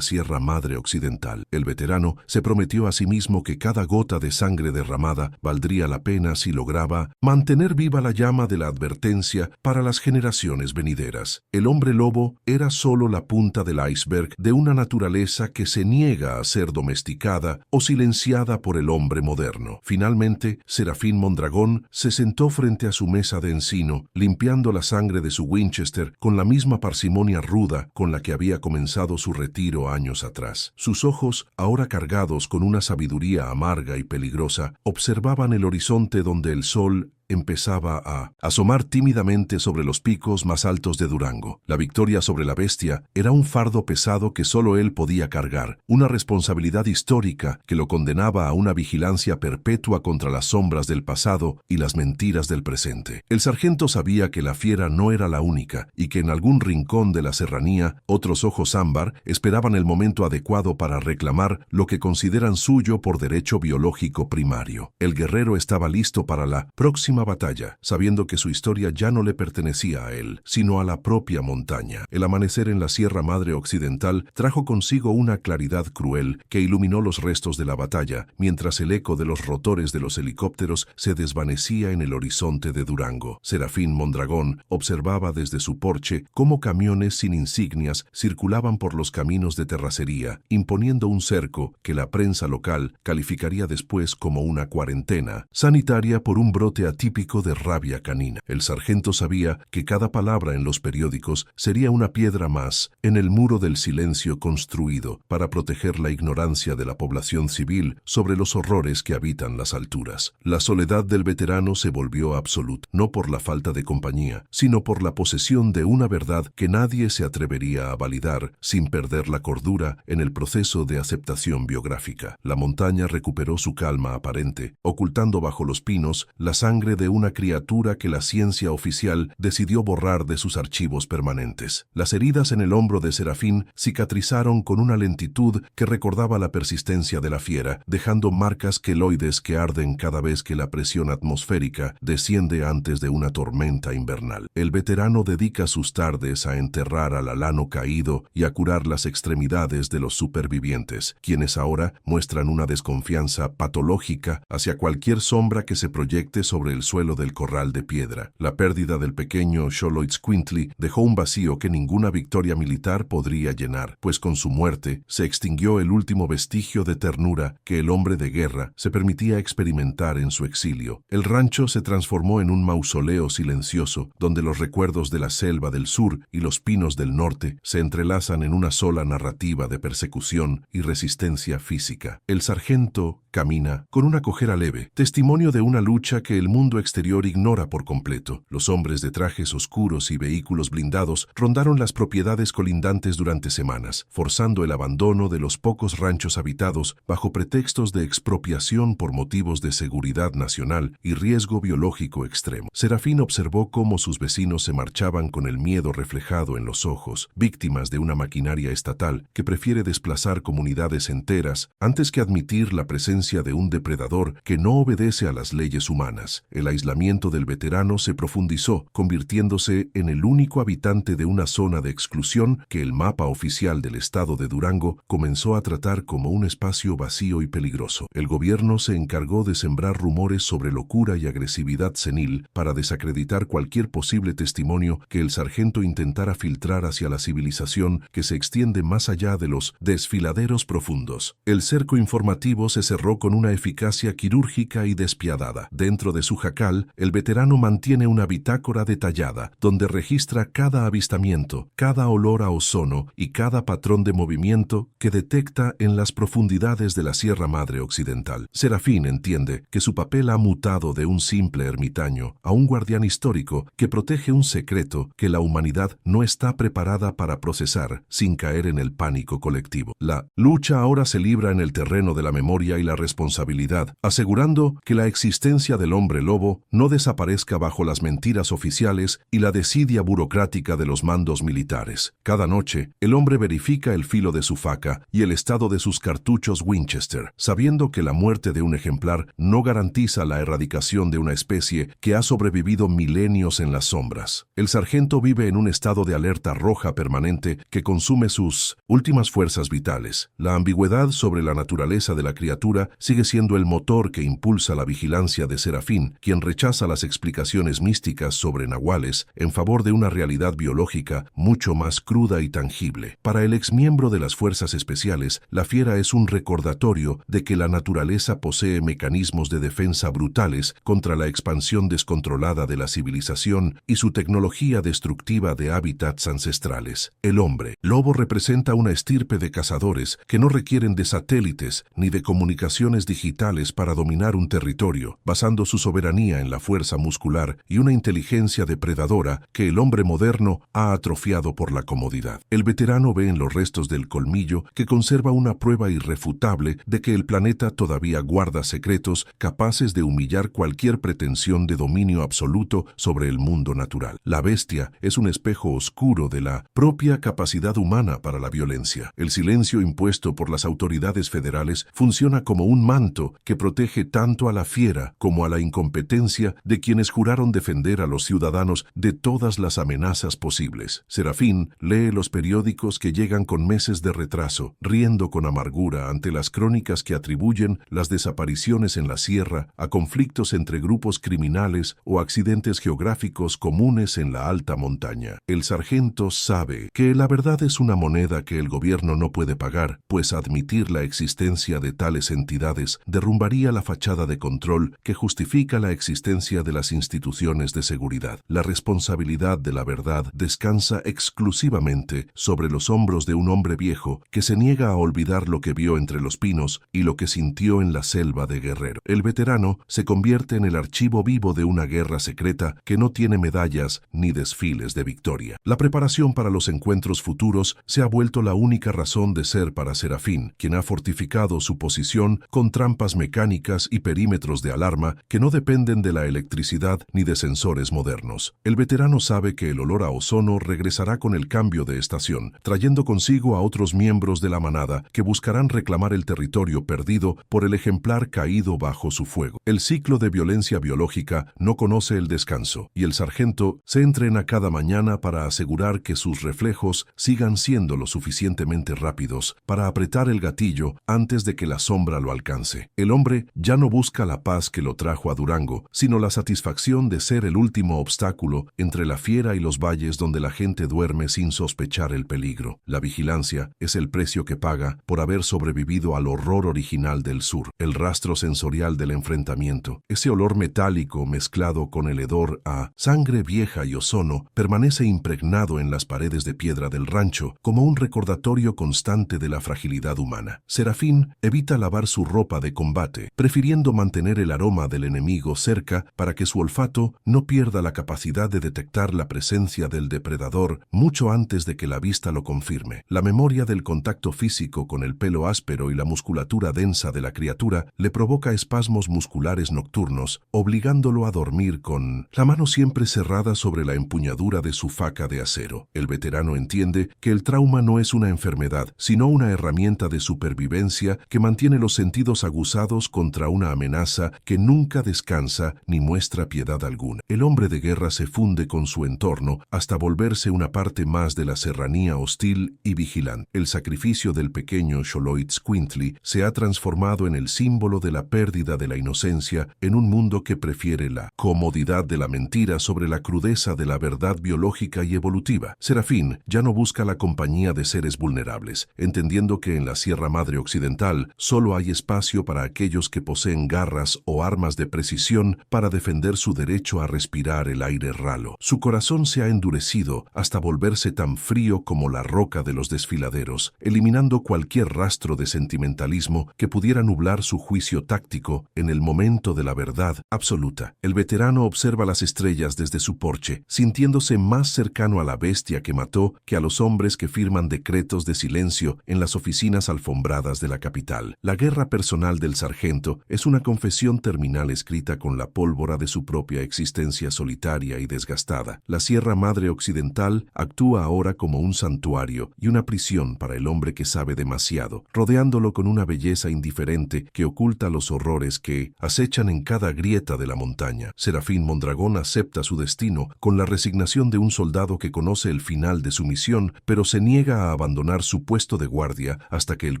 Sierra Madre Occidental. El veterano se prometió a sí mismo que cada gota de sangre derramada valdría la pena si lograba mantener viva la llama de la advertencia para las generaciones venideras. El hombre lobo era solo la punta del iceberg de una naturaleza que se niega a ser domesticada o silenciada por el hombre moderno. Finalmente, Serafín Mondragón se sentó frente a su mesa de encino, limpiando la sangre de su Winchester con la misma parsimonia ruda con la que había comenzado su retiro años atrás. Sus ojos, ahora cargados con una sabiduría amarga y peligrosa, observaban el horizonte donde el sol empezaba a asomar tímidamente sobre los picos más altos de Durango. La victoria sobre la bestia era un fardo pesado que solo él podía cargar, una responsabilidad histórica que lo condenaba a una vigilancia perpetua contra las sombras del pasado y las mentiras del presente. El sargento sabía que la fiera no era la única y que en algún rincón de la serranía otros ojos ámbar esperaban el momento adecuado para reclamar lo que consideran suyo por derecho biológico primario. El guerrero estaba listo para la próxima batalla, sabiendo que su historia ya no le pertenecía a él, sino a la propia montaña. El amanecer en la Sierra Madre Occidental trajo consigo una claridad cruel que iluminó los restos de la batalla, mientras el eco de los rotores de los helicópteros se desvanecía en el horizonte de Durango. Serafín Mondragón observaba desde su porche cómo camiones sin insignias circulaban por los caminos de terracería, imponiendo un cerco que la prensa local calificaría después como una cuarentena sanitaria por un brote atípico de rabia canina. El sargento sabía que cada palabra en los periódicos sería una piedra más en el muro del silencio construido para proteger la ignorancia de la población civil sobre los horrores que habitan las alturas. La soledad del veterano se volvió absoluta, no por la falta de compañía, sino por la posesión de una verdad que nadie se atrevería a validar sin perder la cordura en el proceso de aceptación biográfica. La montaña recuperó su calma aparente, ocultando bajo los pinos la sangre de una criatura que la ciencia oficial decidió borrar de sus archivos permanentes. Las heridas en el hombro de Serafín cicatrizaron con una lentitud que recordaba la persistencia de la fiera, dejando marcas queloides que arden cada vez que la presión atmosférica desciende antes de una tormenta invernal. El veterano dedica sus tardes a enterrar al alano caído y a curar las extremidades de los supervivientes, quienes ahora muestran una desconfianza patológica hacia cualquier sombra que se proyecte sobre el suelo del corral de piedra. La pérdida del pequeño Xoloitzcuintli dejó un vacío que ninguna victoria militar podría llenar, pues con su muerte se extinguió el último vestigio de ternura que el hombre de guerra se permitía experimentar en su exilio. El rancho se transformó en un mausoleo silencioso, donde los recuerdos de la selva del sur y los pinos del norte se entrelazan en una sola narrativa de persecución y resistencia física. El sargento camina, con una cojera leve, testimonio de una lucha que el mundo exterior ignora por completo. Los hombres de trajes oscuros y vehículos blindados rondaron las propiedades colindantes durante semanas, forzando el abandono de los pocos ranchos habitados bajo pretextos de expropiación por motivos de seguridad nacional y riesgo biológico extremo. Serafín observó cómo sus vecinos se marchaban con el miedo reflejado en los ojos, víctimas de una maquinaria estatal que prefiere desplazar comunidades enteras antes que admitir la presencia de un depredador que no obedece a las leyes humanas. El aislamiento del veterano se profundizó, convirtiéndose en el único habitante de una zona de exclusión que el mapa oficial del estado de Durango comenzó a tratar como un espacio vacío y peligroso. El gobierno se encargó de sembrar rumores sobre locura y agresividad senil para desacreditar cualquier posible testimonio que el sargento intentara filtrar hacia la civilización que se extiende más allá de los desfiladeros profundos. El cerco informativo se cerró con una eficacia quirúrgica y despiadada. Dentro de su jacal, el veterano mantiene una bitácora detallada, donde registra cada avistamiento, cada olor a ozono y cada patrón de movimiento que detecta en las profundidades de la Sierra Madre Occidental. Serafín entiende que su papel ha mutado de un simple ermitaño a un guardián histórico que protege un secreto que la humanidad no está preparada para procesar sin caer en el pánico colectivo. La lucha ahora se libra en el terreno de la memoria y la responsabilidad, asegurando que la existencia del hombre lobo no desaparezca bajo las mentiras oficiales y la desidia burocrática de los mandos militares. Cada noche, el hombre verifica el filo de su faca y el estado de sus cartuchos Winchester, sabiendo que la muerte de un ejemplar no garantiza la erradicación de una especie que ha sobrevivido milenios en las sombras. El sargento vive en un estado de alerta roja permanente que consume sus últimas fuerzas vitales. La ambigüedad sobre la naturaleza de la criatura sigue siendo el motor que impulsa la vigilancia de Serafín, quien rechaza las explicaciones místicas sobre nahuales en favor de una realidad biológica mucho más cruda y tangible. Para el exmiembro de las fuerzas especiales, la fiera es un recordatorio de que la naturaleza posee mecanismos de defensa brutales contra la expansión descontrolada de la civilización y su tecnología destructiva de hábitats ancestrales. El hombre lobo representa una estirpe de cazadores que no requieren de satélites ni de comunicaciones digitales para dominar un territorio, basando su soberanía en la fuerza muscular y una inteligencia depredadora que el hombre moderno ha atrofiado por la comodidad. El veterano ve en los restos del colmillo que conserva una prueba irrefutable de que el planeta todavía guarda secretos capaces de humillar cualquier pretensión de dominio absoluto sobre el mundo natural. La bestia es un espejo oscuro de la propia capacidad humana para la violencia. El silencio impuesto por las autoridades federales funciona como un manto que protege tanto a la fiera como a la incompetencia de quienes juraron defender a los ciudadanos de todas las amenazas posibles. Serafín lee los periódicos que llegan con meses de retraso, riendo con amargura ante las crónicas que atribuyen las desapariciones en la sierra a conflictos entre grupos criminales o accidentes geográficos comunes en la alta montaña. El sargento sabe que la verdad es una moneda que el gobierno no puede pagar, pues admitir la existencia de tales entidades derrumbaría la fachada de control que justifica la existencia de las instituciones de seguridad. La responsabilidad de la verdad descansa exclusivamente sobre los hombros de un hombre viejo que se niega a olvidar lo que vio entre los pinos y lo que sintió en la selva de Guerrero. El veterano se convierte en el archivo vivo de una guerra secreta que no tiene medallas ni desfiles de victoria. La preparación para los encuentros futuros se ha vuelto la única razón de ser para Serafín, quien ha fortificado su posición con trampas mecánicas y perímetros de alarma que no dependen de la electricidad ni de sensores modernos. El veterano sabe que el olor a ozono regresará con el cambio de estación, trayendo consigo a otros miembros de la manada que buscarán reclamar el territorio perdido por el ejemplar caído bajo su fuego. El ciclo de violencia biológica no conoce el descanso, y el sargento se entrena cada mañana para asegurar que sus reflejos sigan siendo lo suficientemente rápidos para apretar el gatillo antes de que la sombra lo alcance. El hombre ya no busca la paz que lo trajo a Durango, sino la satisfacción de ser el último obstáculo entre la fiera y los valles donde la gente duerme sin sospechar el peligro. La vigilancia es el precio que paga por haber sobrevivido al horror original del sur. El rastro sensorial del enfrentamiento, ese olor metálico mezclado con el hedor a sangre vieja y ozono, permanece impregnado en las paredes de piedra del rancho como un recordatorio constante de la fragilidad humana. Serafín evita lavar su su ropa de combate, prefiriendo mantener el aroma del enemigo cerca para que su olfato no pierda la capacidad de detectar la presencia del depredador mucho antes de que la vista lo confirme. La memoria del contacto físico con el pelo áspero y la musculatura densa de la criatura le provoca espasmos musculares nocturnos, obligándolo a dormir con la mano siempre cerrada sobre la empuñadura de su faca de acero. El veterano entiende que el trauma no es una enfermedad, sino una herramienta de supervivencia que mantiene los sentidos aguzados contra una amenaza que nunca descansa ni muestra piedad alguna. El hombre de guerra se funde con su entorno hasta volverse una parte más de la serranía hostil y vigilante. El sacrificio del pequeño Xoloitzcuintli se ha transformado en el símbolo de la pérdida de la inocencia en un mundo que prefiere la comodidad de la mentira sobre la crudeza de la verdad biológica y evolutiva. Serafín ya no busca la compañía de seres vulnerables, entendiendo que en la Sierra Madre Occidental solo hay espacio para aquellos que poseen garras o armas de precisión para defender su derecho a respirar el aire ralo. Su corazón se ha endurecido hasta volverse tan frío como la roca de los desfiladeros, eliminando cualquier rastro de sentimentalismo que pudiera nublar su juicio táctico en el momento de la verdad absoluta. El veterano observa las estrellas desde su porche, sintiéndose más cercano a la bestia que mató que a los hombres que firman decretos de silencio en las oficinas alfombradas de la capital. La guerra personal del sargento es una confesión terminal escrita con la pólvora de su propia existencia solitaria y desgastada. La Sierra Madre Occidental actúa ahora como un santuario y una prisión para el hombre que sabe demasiado, rodeándolo con una belleza indiferente que oculta los horrores que acechan en cada grieta de la montaña. Serafín Mondragón acepta su destino con la resignación de un soldado que conoce el final de su misión, pero se niega a abandonar su puesto de guardia hasta que el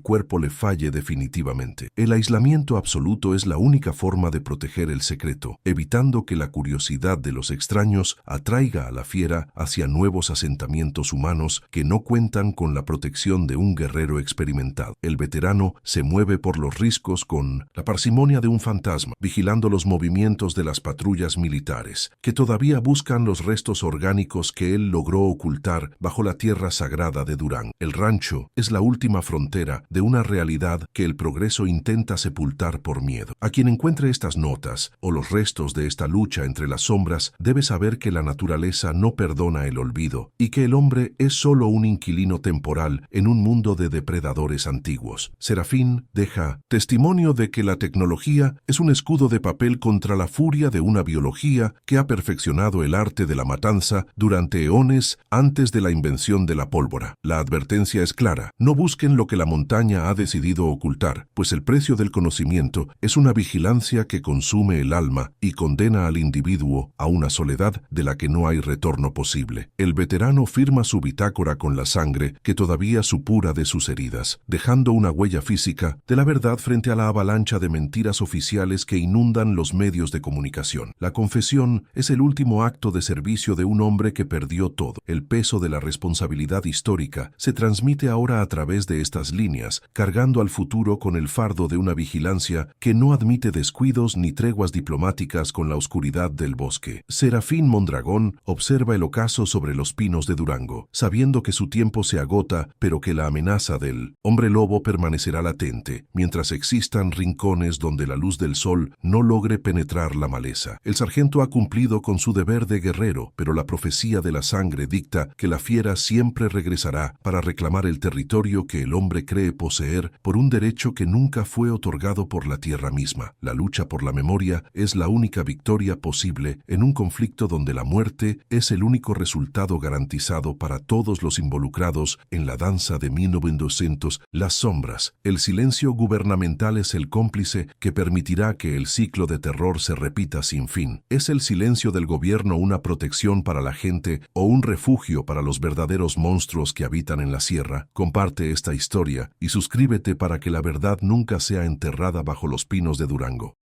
cuerpo le falle definitivamente. El aislamiento absoluto es la única forma de proteger el secreto, evitando que la curiosidad de los extraños atraiga a la fiera hacia nuevos asentamientos humanos que no cuentan con la protección de un guerrero experimentado. El veterano se mueve por los riscos con la parsimonia de un fantasma, vigilando los movimientos de las patrullas militares, que todavía buscan los restos orgánicos que él logró ocultar bajo la tierra sagrada de Durán. El rancho es la última frontera de una realidad que el progreso intenta sepultar por miedo. A quien encuentre estas notas o los restos de esta lucha entre las sombras debe saber que la naturaleza no perdona el olvido y que el hombre es solo un inquilino temporal en un mundo de depredadores antiguos. Serafín deja testimonio de que la tecnología es un escudo de papel contra la furia de una biología que ha perfeccionado el arte de la matanza durante eones antes de la invención de la pólvora. La advertencia es clara: no busquen lo que la montaña ha decidido ocultar, pues el precio del conocimiento es una vigilancia que consume el alma y condena al individuo a una soledad de la que no hay retorno posible. El veterano firma su bitácora con la sangre que todavía supura de sus heridas, dejando una huella física de la verdad frente a la avalancha de mentiras oficiales que inundan los medios de comunicación. La confesión es el último acto de servicio de un hombre que perdió todo. El peso de la responsabilidad histórica se transmite ahora a través de estas líneas, cargando al futuro con el fardo de una vigilancia que no admite descuidos ni treguas diplomáticas con la oscuridad del bosque. Serafín Mondragón observa el ocaso sobre los pinos de Durango, sabiendo que su tiempo se agota, pero que la amenaza del hombre lobo permanecerá latente, mientras existan rincones donde la luz del sol no logre penetrar la maleza. El sargento ha cumplido con su deber de guerrero, pero la profecía de la sangre dicta que la fiera siempre regresará para reclamar el territorio que el hombre cree poseer por un derecho que nunca fue otorgado por la tierra misma. La lucha por la memoria es la única victoria posible en un conflicto donde la muerte es el único resultado garantizado para todos los involucrados en la danza de 1900. Las sombras. El silencio gubernamental es el cómplice que permitirá que el ciclo de terror se repita sin fin. ¿Es el silencio del gobierno una protección para la gente o un refugio para los verdaderos monstruos que habitan en la sierra? Comparte esta historia y suscríbete para que la verdad nunca sea enterrada bajo los pinos de Durango.